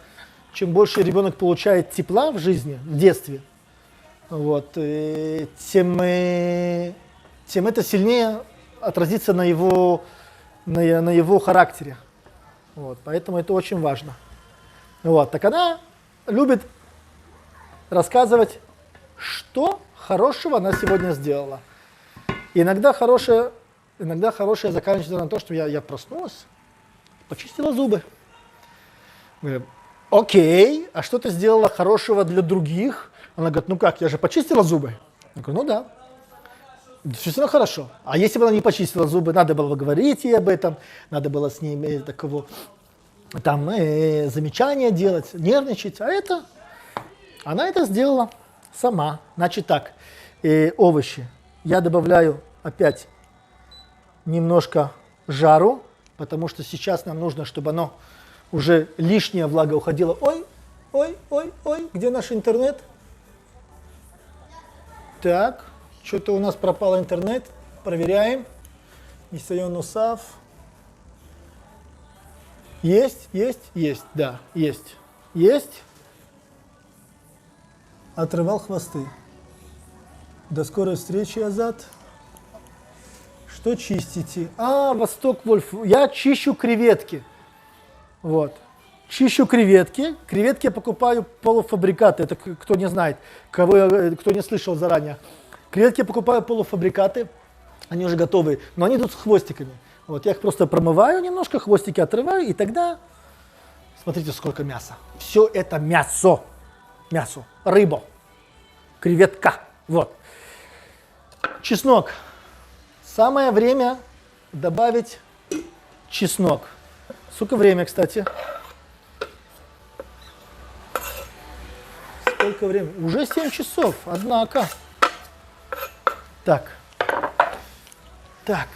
[SPEAKER 1] чем больше ребенок получает тепла в жизни, в детстве, вот, тем это сильнее отразится на его характере. Вот, поэтому это очень важно. Вот, так она любит рассказывать, что хорошего она сегодня сделала. И иногда хорошее заканчивается на том, что я проснулась, почистила зубы. Говорю, окей, а что ты сделала хорошего для других? Она говорит, ну как, я же почистила зубы. Я говорю, ну да. Действительно хорошо. А если бы она не почистила зубы, надо было говорить ей об этом, надо было с ней там замечания делать, нервничать. А это, она это сделала сама. Значит так, овощи. Я добавляю опять немножко жару, потому что сейчас нам нужно, чтобы оно уже лишняя влага уходила. Ой, ой, ой, ой, где наш интернет? Так, что-то у нас пропал интернет. Проверяем. Нисайон Усав. Есть, да, есть. Есть. Отрывал хвосты. До скорой встречи, Азат. Что чистите? Восток Вольф. Я чищу креветки. Вот. Чищу креветки. Креветки я покупаю полуфабрикаты. Это кто не знает, кто не слышал заранее. Креветки я покупаю полуфабрикаты. Они уже готовые, но они идут с хвостиками. Вот, я их просто промываю немножко, хвостики отрываю, и тогда смотрите, сколько мяса. Все это мясо. Мясо. Рыба. Креветка. Вот. Чеснок. Самое время добавить чеснок. Сколько время, кстати? Сколько времени? Уже 7 часов, однако. Так. Так.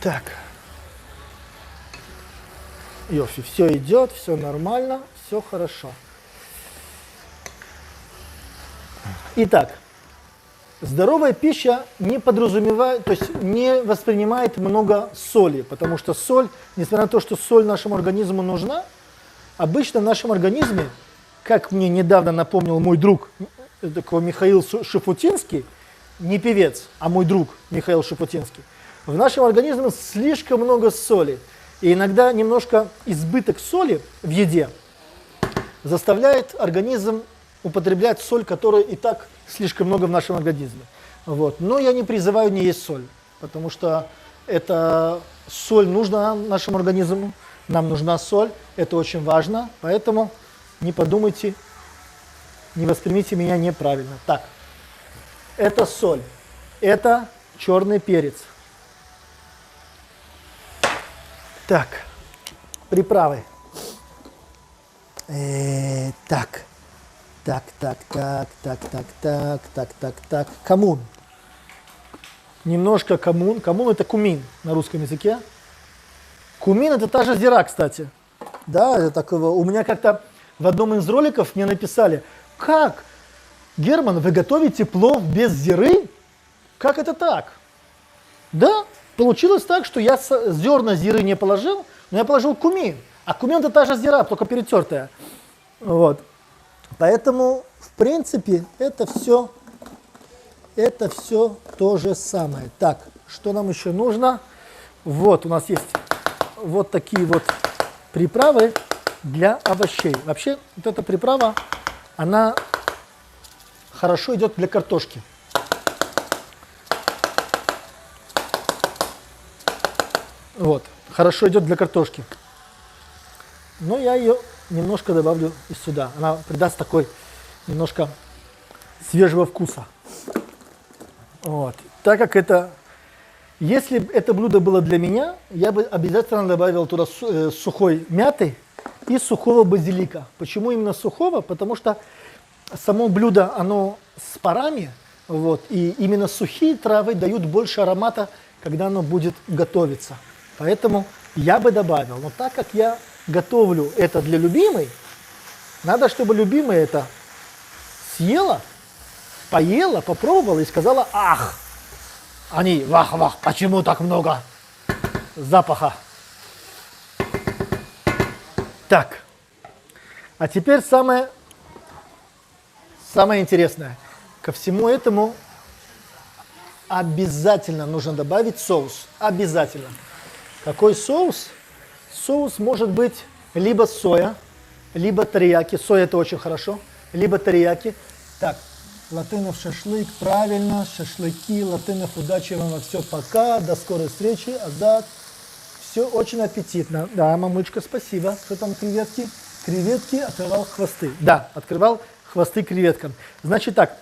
[SPEAKER 1] Так. Йофи, все идет, все нормально, все хорошо. Итак, здоровая пища не подразумевает, то есть не воспринимает много соли, потому что соль, несмотря на то, что соль нашему организму нужна, обычно в нашем организме, как мне недавно напомнил мой друг, такой Михаил Шафутинский, не певец, а мой друг Михаил Шафутинский, в нашем организме слишком много соли. И иногда немножко избыток соли в еде заставляет организм употреблять соль, которая и так слишком много в нашем организме. Вот. Но я не призываю не есть соль, потому что эта соль нужна нашему организму, нам нужна соль, это очень важно, поэтому не подумайте, не воспримите меня неправильно. Так, это соль, это черный перец. Так, приправы. Так. Камун. Немножко камун. Камун это кумин на русском языке. Кумин это та же зира, кстати. Да, это такого. У меня как-то в одном из роликов мне написали, как, Герман, вы готовите плов без зиры? Как это так? Да, получилось так, что я зерна зиры не положил, но я положил кумин. А кумин это та же зира, только перетертая. Вот. Поэтому, в принципе, это все то же самое. Так, что нам еще нужно? Вот, у нас есть вот такие вот приправы для овощей. Вообще, вот эта приправа, она хорошо идет для картошки. Вот, хорошо идет для картошки. Но я ее немножко добавлю и сюда. Она придаст такой немножко свежего вкуса. Вот. Так как это, если это блюдо было для меня, я бы обязательно добавил туда сухой мяты и сухого базилика. Почему именно сухого? Потому что само блюдо, оно с парами, вот, и именно сухие травы дают больше аромата, когда оно будет готовиться. Поэтому я бы добавил. Но так как я готовлю это для любимой, надо, чтобы любимая это съела, поела, попробовала и сказала «ах». Они «вах-вах, почему так много запаха?» Так, а теперь самое интересное. Ко всему этому обязательно нужно добавить соус. Обязательно. Какой соус? Соус может быть либо соя, либо терияки. Соя это очень хорошо. Либо терияки. Так, Латынов шашлык, правильно. Шашлыки, Латынов, удачи вам во все. Пока. До скорой встречи. Азат. Все очень аппетитно. Да, мамочка, спасибо. Что там креветки? Креветки, открывал хвосты. Да, открывал хвосты креветкам. Значит так,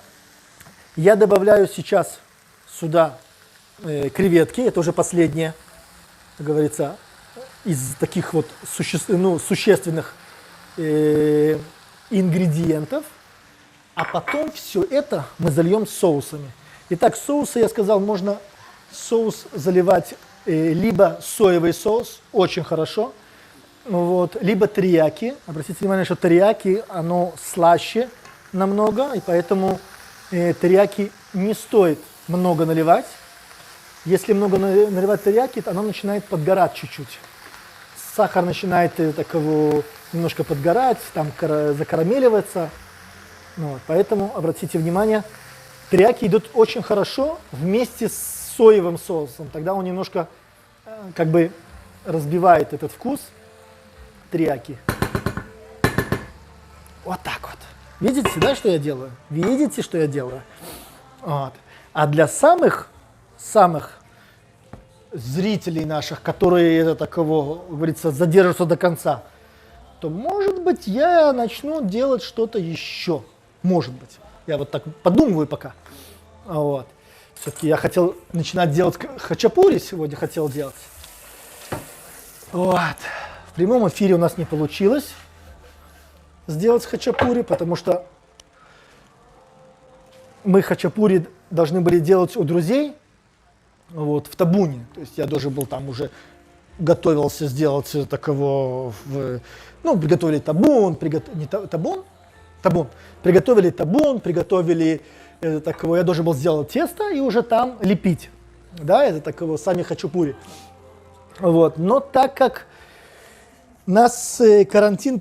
[SPEAKER 1] я добавляю сейчас сюда креветки. Это уже последнее, как говорится, из таких вот существенных ингредиентов. А потом все это мы зальем соусами. Итак, соусы, я сказал, можно соус заливать либо соевый соус, очень хорошо, вот, либо терияки. Обратите внимание, что терияки, оно слаще намного, и поэтому терияки не стоит много наливать. Если много наливать терияки, то оно начинает подгорать чуть-чуть. Сахар начинает такого немножко подгорать, там закарамеливаться. Вот, поэтому обратите внимание, терияки идут очень хорошо вместе с соевым соусом. Тогда он немножко как бы разбивает этот вкус терияки. Вот так вот. Видите, да, что я делаю? Видите, что я делаю? Вот. А для самых зрителей наших, которые такого, говорится, задержатся до конца, то, может быть, я начну делать что-то еще. Может быть. Я вот так подумываю пока. Вот. Все-таки я хотел начинать делать хачапури сегодня, хотел делать. Вот. В прямом эфире у нас не получилось сделать хачапури, потому что мы хачапури должны были делать у друзей, вот, в табуне. То есть я должен был там уже готовился сделать такого, приготовили табун, приготовили табун, приготовили такого, я должен был сделать тесто и уже там лепить, да, это такого сами хачапури. Вот, но так как нас карантин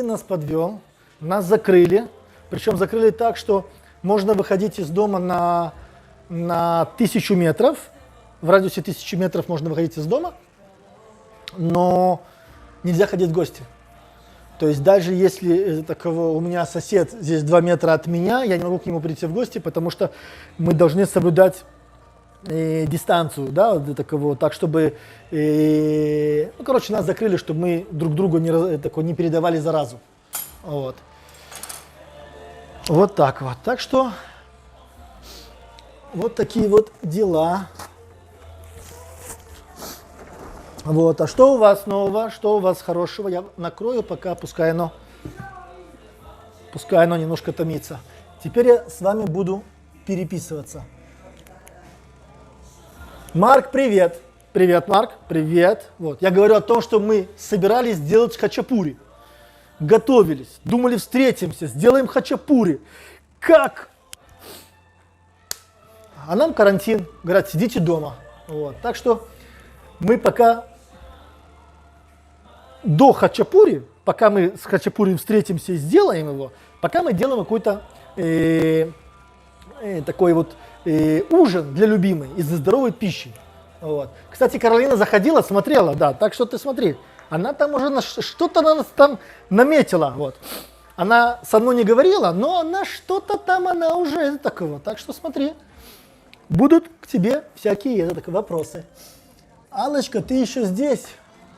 [SPEAKER 1] нас подвел, нас закрыли, причем закрыли так, что можно выходить из дома на 1000 метров, в радиусе 1000 метров можно выходить из дома, но нельзя ходить в гости. То есть даже если у меня сосед здесь 2 метра от меня, я не могу к нему прийти в гости, потому что мы должны соблюдать дистанцию, да, так чтобы, нас закрыли, чтобы мы друг другу не передавали заразу. Вот. Вот так вот. Так что вот такие вот дела. Вот. А что у вас нового, что у вас хорошего? Я накрою пока, пускай оно немножко томится. Теперь я с вами буду переписываться. Марк, привет. Привет, Марк. Привет. Вот. Я говорю о том, что мы собирались сделать хачапури. Готовились, думали, встретимся, сделаем хачапури. Как? А нам карантин. Говорят, сидите дома. Вот. Так что мы пока до хачапури, пока мы с хачапури встретимся и сделаем его, пока мы делаем какой-то такой вот ужин для любимой из здоровой пищи. Вот. Кстати, Каролина заходила, смотрела, да, так что ты смотри. Она там уже что-то нас там наметила. Вот. Она со мной не говорила, но она что-то там, она уже такого. Так что смотри, будут к тебе всякие вопросы. Аллочка, ты еще здесь?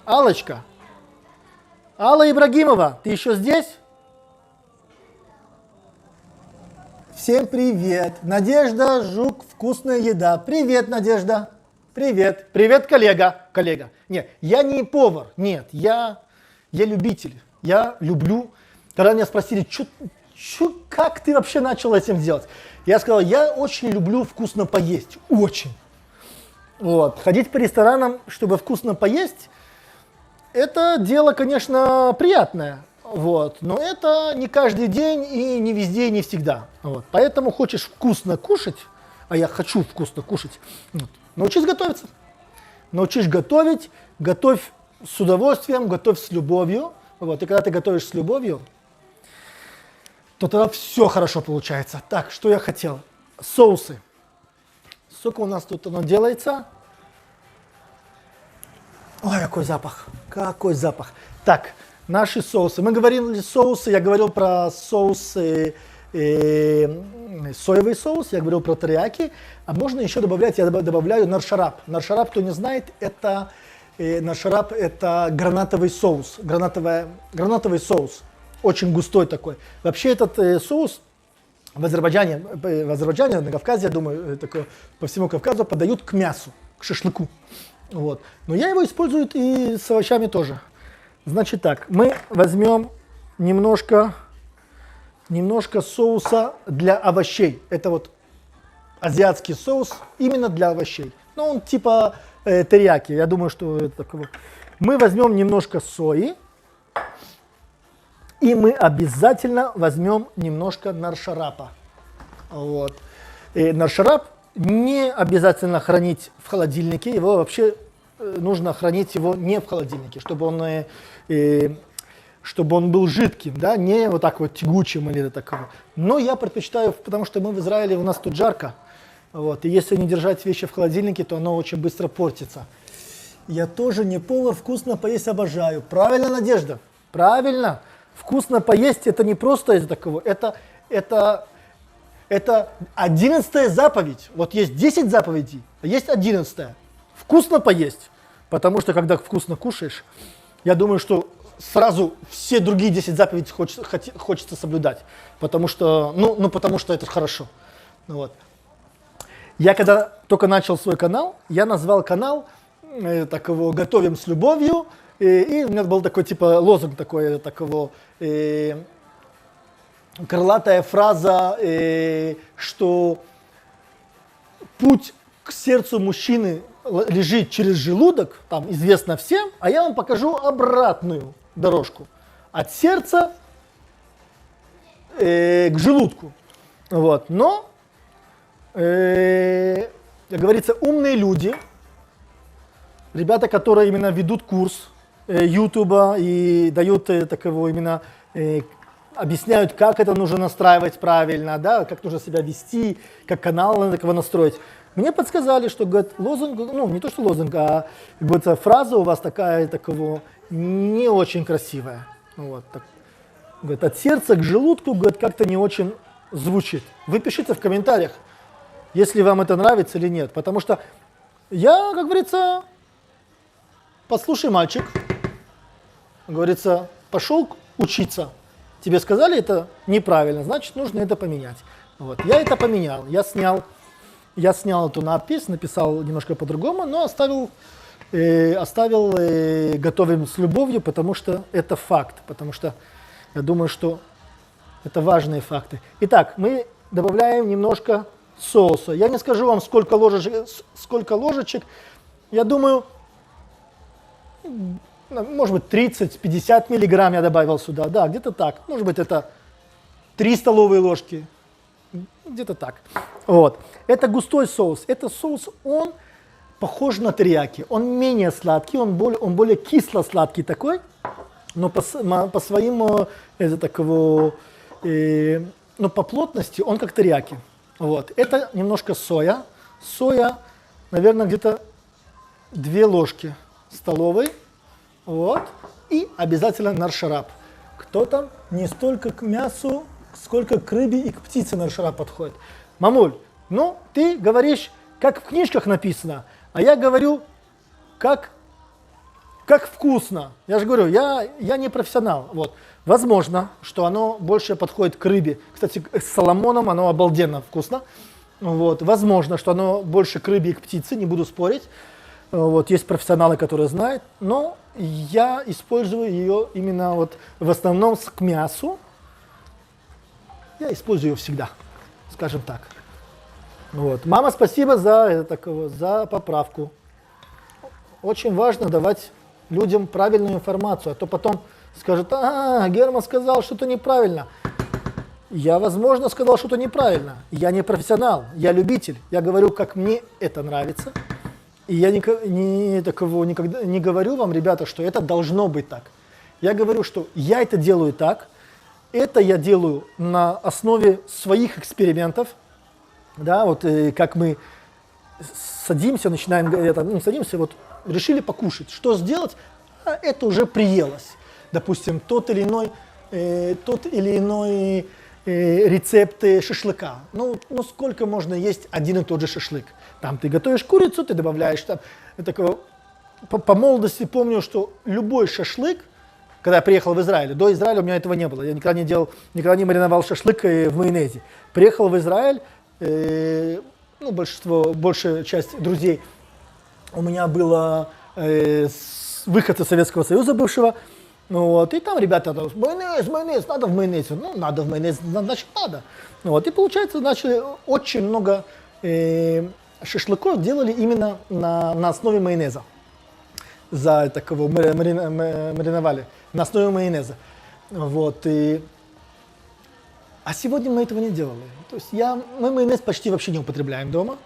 [SPEAKER 1] Аллочка. Алла Ибрагимова, ты еще здесь? Всем привет. Надежда Жук, вкусная еда. Привет, Надежда. Привет. Привет, коллега. Нет, я не повар. Нет, я любитель. Я люблю. Когда меня спросили, как ты вообще начал этим делать? Я сказал, я очень люблю вкусно поесть. Очень. Вот. Ходить по ресторанам, чтобы вкусно поесть, это дело, конечно, приятное. Вот. Но это не каждый день и не везде, и не всегда. Вот. Поэтому хочешь вкусно кушать, а я хочу вкусно кушать, вот, научись готовиться. Научись готовить, готовь с удовольствием, готовь с любовью. Вот. И когда ты готовишь с любовью, то тогда все хорошо получается. Так, что я хотел? Соусы. Сколько у нас тут оно делается? Ой, какой запах. Какой запах. Так, наши соусы. Мы говорили соусы, я говорил про соусы, соевый соус, я говорил про терияки. А можно еще добавлять, я добавляю наршарап. Наршарап, кто не знает, это гранатовый соус. Гранатовый соус. Очень густой такой. Вообще этот соус в Азербайджане, на Кавказе, я думаю, такой, по всему Кавказу подают к мясу, к шашлыку. Вот. Но я его использую и с овощами тоже. Значит так, мы возьмем немножко соуса для овощей. Это вот азиатский соус именно для овощей. Ну, он типа терияки. Я думаю, что это такого. Мы возьмем немножко сои. И мы обязательно возьмем немножко наршарапа. Вот. И наршарап не обязательно хранить в холодильнике. Его вообще нужно хранить его не в холодильнике, чтобы он был жидким, да, не вот так вот тягучим или такого. Но я предпочитаю, потому что мы в Израиле, у нас тут жарко. Вот, и если не держать вещи в холодильнике, то оно очень быстро портится. Я тоже не повар, вкусно поесть обожаю. Правильно, Надежда? Правильно. Вкусно поесть это не просто из такого, это 11-я заповедь. Вот есть 10 заповедей, а есть 11-я. Вкусно поесть. Потому что когда вкусно кушаешь, я думаю, что сразу все другие 10 заповедей хочется соблюдать. Потому что, потому что это хорошо. Вот. Я когда только начал свой канал, я назвал канал такого «Готовим с любовью». И у меня был такой типа лозунг такой, такого крылатая фраза, что путь к сердцу мужчины лежит через желудок, там известно всем, а я вам покажу обратную дорожку. От сердца к желудку. Вот. Но, как говорится, умные люди, ребята, которые именно ведут курс Ютуба и дают таково именно, объясняют, как это нужно настраивать правильно, да, как нужно себя вести, как канал такого настроить. Мне подсказали, что, говорит, лозунг, не то что лозунг, а говорится, фраза у вас такая, такого, не очень красивая. Вот, так. Говорит, от сердца к желудку, говорит, как-то не очень звучит. Вы пишите в комментариях, если вам это нравится или нет, потому что я, как говорится, послушай, мальчик, говорится, пошел учиться. Тебе сказали это неправильно, значит, нужно это поменять. Вот. Я это поменял. Я снял эту надпись, написал немножко по-другому, но оставил «Готовим с любовью», потому что это факт. Потому что я думаю, что это важные факты. Итак, мы добавляем немножко соуса. Я не скажу вам, сколько ложечек. Я думаю, может быть, 30-50 миллиграмм я добавил сюда. Да, где-то так. Может быть, это 3 столовые ложки. Где-то так. Вот. Это густой соус. Это соус, он похож на терияки. Он менее сладкий, он более кисло-сладкий такой, но по своему, но по плотности он как терияки. Вот. Это немножко соя. Соя, наверное, где-то 2 ложки столовой. Вот. И обязательно наршарап. Кто там? Не столько к мясу, сколько к рыбе и к птице наршарап подходит. Мамуль, ты говоришь, как в книжках написано, а я говорю, как вкусно. Я же говорю, я не профессионал. Вот. Возможно, что оно больше подходит к рыбе. Кстати, с салмоном оно обалденно вкусно. Вот. Возможно, что оно больше к рыбе и к птице, не буду спорить. Вот. Есть профессионалы, которые знают. Но я использую ее именно вот в основном к мясу. Я использую ее всегда, скажем так. Вот. Мама, спасибо за поправку. Очень важно давать людям правильную информацию, а то потом скажут, Герман сказал что-то неправильно. Я, возможно, сказал что-то неправильно. Я не профессионал, я любитель. Я говорю, как мне это нравится. И я никогда не говорю вам, ребята, что это должно быть так. Я говорю, что я это делаю так. Это я делаю на основе своих экспериментов. Да, вот как мы садимся, садимся, вот решили покушать. Что сделать? А это уже приелось. Допустим, тот или иной рецепт шашлыка. Сколько можно есть один и тот же шашлык? Там ты готовишь курицу, ты добавляешь там такого. По молодости помню, что любой шашлык, когда я приехал в Израиль, до Израиля у меня этого не было. Я никогда не мариновал шашлык в майонезе. Приехал в Израиль, большая часть друзей у меня было выходцы Советского Союза бывшего, ну, вот, и там ребята, майонез, надо в майонез. Ну, надо в майонез, значит, надо. Ну, вот, и получается, начали очень много шашлыков делали именно на основе майонеза. За такого мариновали, на основе майонеза. Вот, а сегодня мы этого не делали. То есть мы майонез почти вообще не употребляем дома.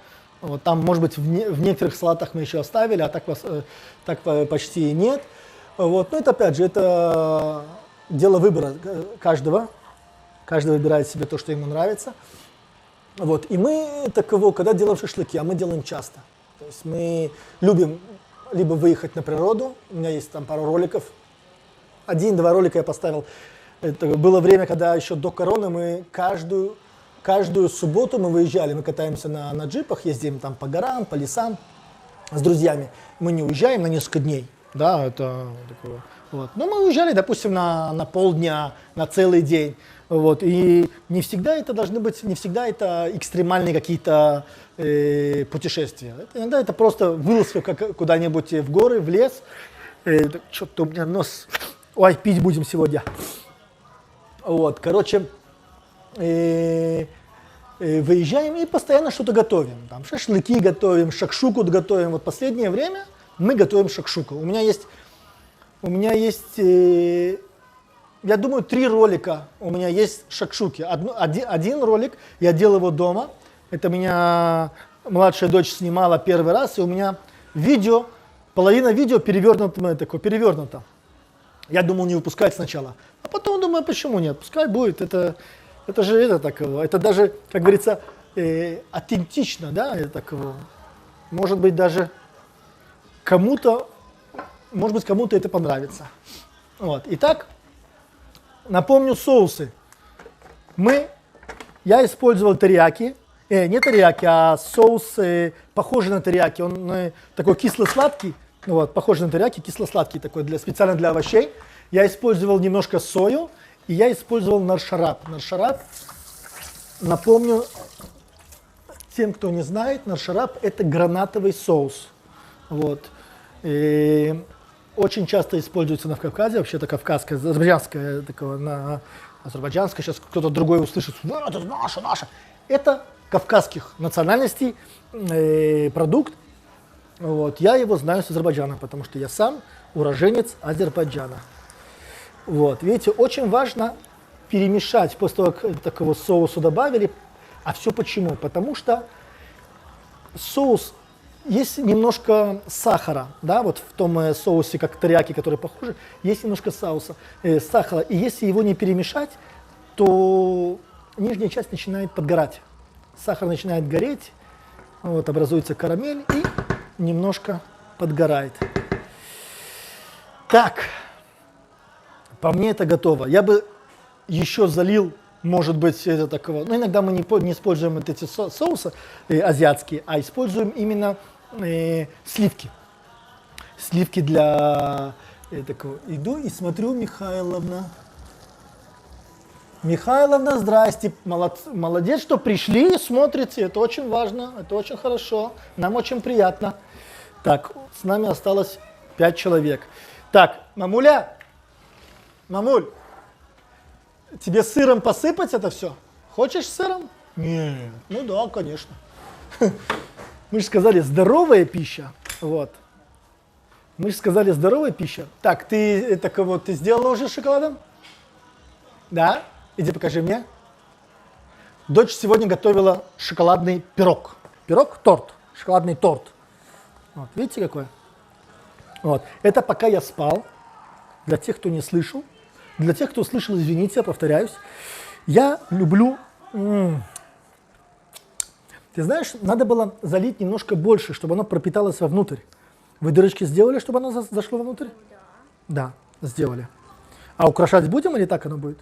[SPEAKER 1] Вот, там, может быть, в некоторых салатах мы еще оставили, а так почти нет. Вот, но это, опять же, это дело выбора каждого. Каждый выбирает себе то, что ему нравится. Вот, и мы таково, когда делаем шашлыки, а мы делаем часто. То есть мы любим либо выехать на природу, у меня есть там пару роликов. 1-2 ролика я поставил. Это было время, когда еще до короны мы каждую субботу мы выезжали, мы катаемся на джипах, ездим там по горам, по лесам с друзьями. Мы не уезжаем на несколько дней, да, это такое. Вот. Но мы уезжали, допустим, на полдня, на целый день. Вот. И не всегда это должны быть, не всегда это экстремальные какие-то путешествия. Иногда это просто вылазка куда-нибудь в горы, в лес. Что-то у меня нос... Ой, пить будем сегодня. Вот, короче, выезжаем и постоянно что-то готовим. Там шашлыки готовим, шакшуку готовим. Вот последнее время мы готовим шакшуку. У меня есть, я думаю, 3 ролика у меня есть шакшуки. Один ролик, я делал его дома. Это меня младшая дочь снимала первый раз, и у меня видео, половина видео перевернуто. Я думал не выпускать сначала. А потом думаю, почему нет? Пускай будет. Это же это таково. Это даже, как говорится, аутентично, да, это таково. Может быть, даже кому-то это понравится. Вот. Итак, напомню соусы. Я использовал терияки. Не терияки, а соус, похожий на терияки. Он такой кисло-сладкий. Вот, похожий на терияки, кисло-сладкий такой, специально для овощей. Я использовал немножко сою, и я использовал наршарап. Наршарап, напомню, тем, кто не знает, наршарап – это гранатовый соус. Вот. И очень часто используется на Кавказе, вообще это кавказское, азербайджанское, азербайджанское, сейчас кто-то другой услышит, это наше. Это кавказских национальностей продукт. Вот. Я его знаю с Азербайджана, потому что я сам уроженец Азербайджана. Вот. Видите, очень важно перемешать после того, как такого соуса добавили. А все почему? Потому что соус, есть немножко сахара, да, вот в том соусе, как терияки, который похожи, есть немножко сахара. И если его не перемешать, то нижняя часть начинает подгорать. Сахар начинает гореть, вот, образуется карамель и немножко подгорает. Так, по мне это готово. Я бы еще залил, может быть, это такого. Но иногда мы не используем вот эти соусы азиатские, а используем именно сливки. Сливки для такого. Иду и смотрю, Михайловна, здрасте. Молодец, что пришли и смотрите. Это очень важно, это очень хорошо. Нам очень приятно. Так, с нами осталось 5 человек. Так, мамуль, тебе сыром посыпать это все? Хочешь сыром? Нет. Ну да, конечно. Мы же сказали здоровая пища. Вот. Мы же сказали здоровая пища. Так, ты сделала уже с шоколадом? Да? Иди покажи мне. Дочь сегодня готовила шоколадный пирог. Торт. Шоколадный торт. Вот, видите какой? Вот. Это пока я спал. Для тех, кто не слышал. Для тех, кто слышал, извините, я повторяюсь. Я люблю... Ты знаешь, надо было залить немножко больше, чтобы оно пропиталось вовнутрь. Вы дырочки сделали, чтобы оно зашло вовнутрь? Да. Да, сделали. А украшать будем или так оно будет?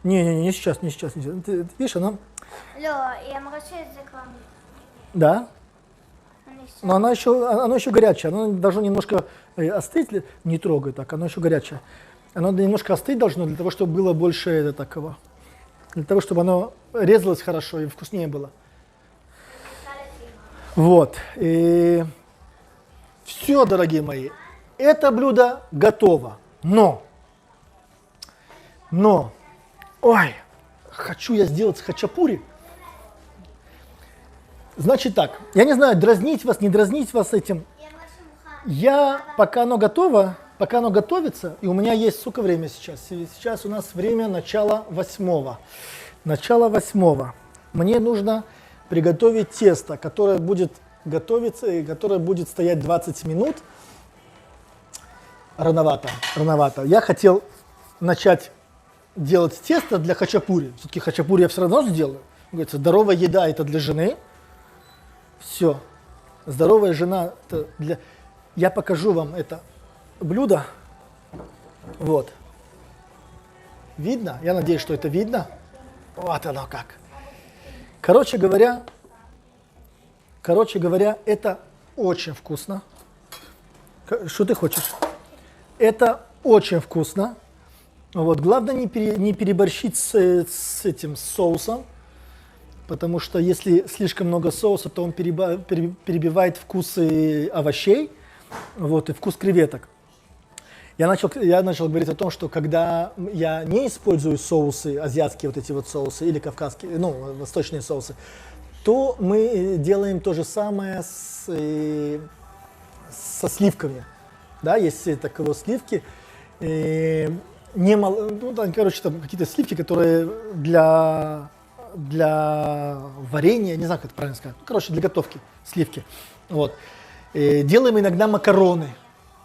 [SPEAKER 1] Не сейчас. Ты видишь, оно... Да? Но оно еще горячее. Оно должно немножко остыть. Не трогай так, оно еще горячее. Оно немножко остыть должно, для того, чтобы было больше такого. Для того, чтобы оно резалось хорошо и вкуснее было. Вот. И Все, дорогие мои, это блюдо готово. Но, ой, хочу я сделать хачапури. Значит так, я не знаю, дразнить вас, не дразнить вас этим. Я, пока оно готово, пока оно готовится, и у меня есть, сколько время сейчас? Сейчас у нас время начала 8. Начало 8. Мне нужно приготовить тесто, которое будет готовиться и которое будет стоять 20 минут. Рановато, рановато. Я хотел начать делать тесто для хачапури. Все-таки хачапури я все равно сделаю. Говорится, здоровая еда это для жены. Все. Здоровая жена это для... Я покажу вам это блюдо. Вот. Видно? Я надеюсь, что это видно. Вот оно как. Короче говоря, это очень вкусно. Что ты хочешь? Это очень вкусно. Вот. Главное не переборщить с этим соусом, потому что если слишком много соуса, то он перебивает вкус овощей, вот, и вкус креветок. Я начал говорить о том, что когда я не использую соусы, азиатские вот эти вот соусы или кавказские, ну, восточные соусы, то мы делаем то же самое со сливками. Да, есть такие сливки, короче, там какие-то сливки, которые для варенья, не знаю, как это правильно сказать, короче, для готовки сливки. Вот. Делаем иногда макароны.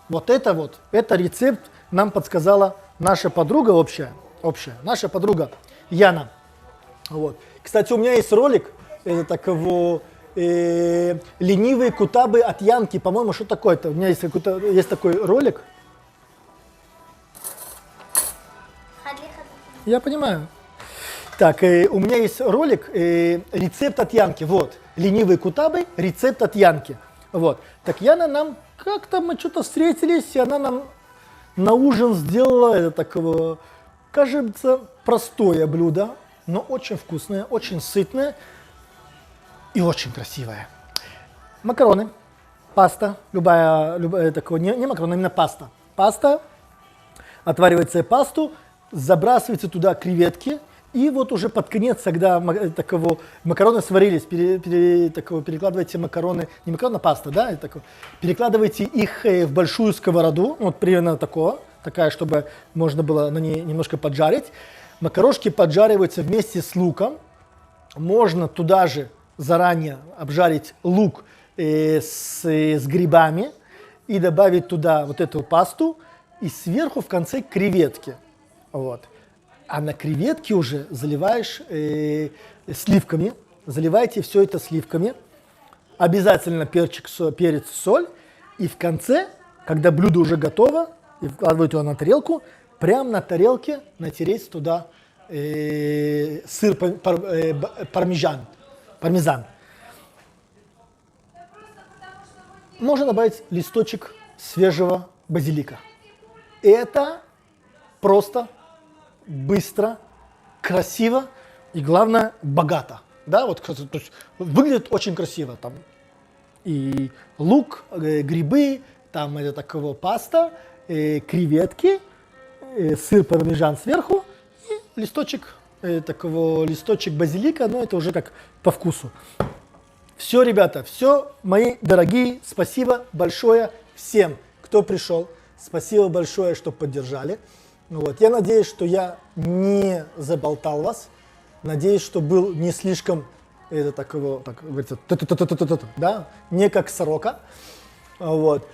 [SPEAKER 1] Вот, это рецепт нам подсказала наша подруга общая, наша подруга Яна. Вот. Кстати, у меня есть ролик, это такого ленивые кутабы от Янки, по-моему, что такое-то? У меня есть такой ролик. Я понимаю. Так, у меня есть ролик, рецепт от Янки, вот, ленивые кутабы, рецепт от Янки. Вот. Так Яна нам, как-то мы что-то встретились, и она нам на ужин сделала это такого, кажется, простое блюдо, но очень вкусное, очень сытное и очень красивое. Макароны, паста, любая такого, не макароны, а именно паста. Паста, отваривается пасту, забрасывается туда креветки, и вот уже под конец, когда макароны сварились, перекладываете макароны, не макароны, а паста, да, перекладываете их в большую сковороду, вот примерно такая, чтобы можно было на ней немножко поджарить. Макарошки поджариваются вместе с луком. Можно туда же заранее обжарить лук с грибами и добавить туда вот эту пасту, и сверху в конце креветки. Вот. А на креветки уже заливаешь сливками, заливаете все это сливками, обязательно перец, соль, и в конце, когда блюдо уже готово, и вкладываете его на тарелку, прямо на тарелке натереть туда сыр пармезан. Можно добавить листочек свежего базилика. Это просто быстро, красиво и, главное, богато. Да, вот, то есть, выглядит очень красиво. Там и лук, грибы, там это такого паста, креветки, сыр пармезан сверху и листочек базилика, но это уже как по вкусу. Все, ребята, все, мои дорогие, спасибо большое всем, кто пришел. Спасибо большое, что поддержали. Вот. Я надеюсь, что я не заболтал вас. Надеюсь, что был не слишком, так говорится, да? Не как сорока. Вот.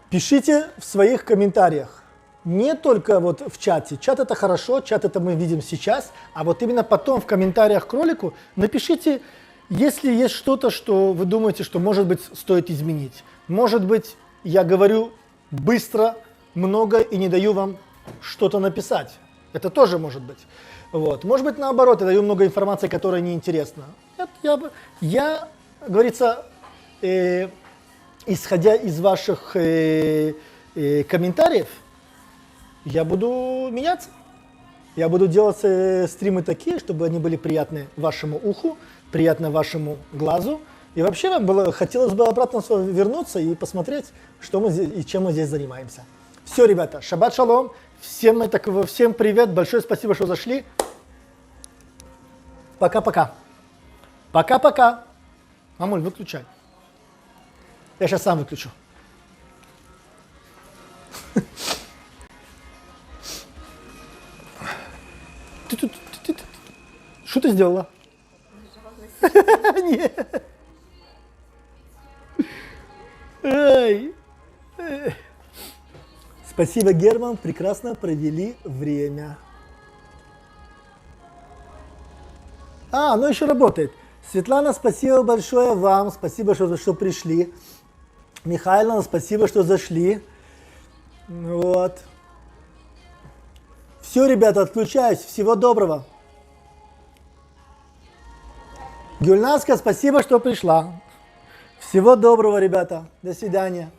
[SPEAKER 1] Пишите в своих комментариях. Не только вот в чате. Чат это хорошо, чат это мы видим сейчас. А вот именно потом в комментариях к ролику напишите, если есть что-то, что вы думаете, что, может быть, стоит изменить. Может быть, я говорю быстро, много и не даю вам что-то написать. Это тоже может быть. Вот. Может быть, наоборот, я даю много информации, которая неинтересна. Я, говорится, исходя из ваших комментариев, я буду меняться. Я буду делать стримы такие, чтобы они были приятны вашему уху, приятны вашему глазу И вообще хотелось бы обратно вернуться и посмотреть, что мы здесь, и чем мы здесь занимаемся. Все, ребята, шаббат шалом. Всем привет, большое спасибо, что зашли. Пока-пока. Пока-пока. Мамуль, выключай. Я сейчас сам выключу. Что ты сделала? Нет. Спасибо, Герман, прекрасно провели время. Оно еще работает. Светлана, спасибо большое вам, спасибо, что пришли. Михайловна, спасибо, что зашли. Вот. Все, ребята, отключаюсь. Всего доброго. Гюльнаска, спасибо, что пришла. Всего доброго, ребята. До свидания.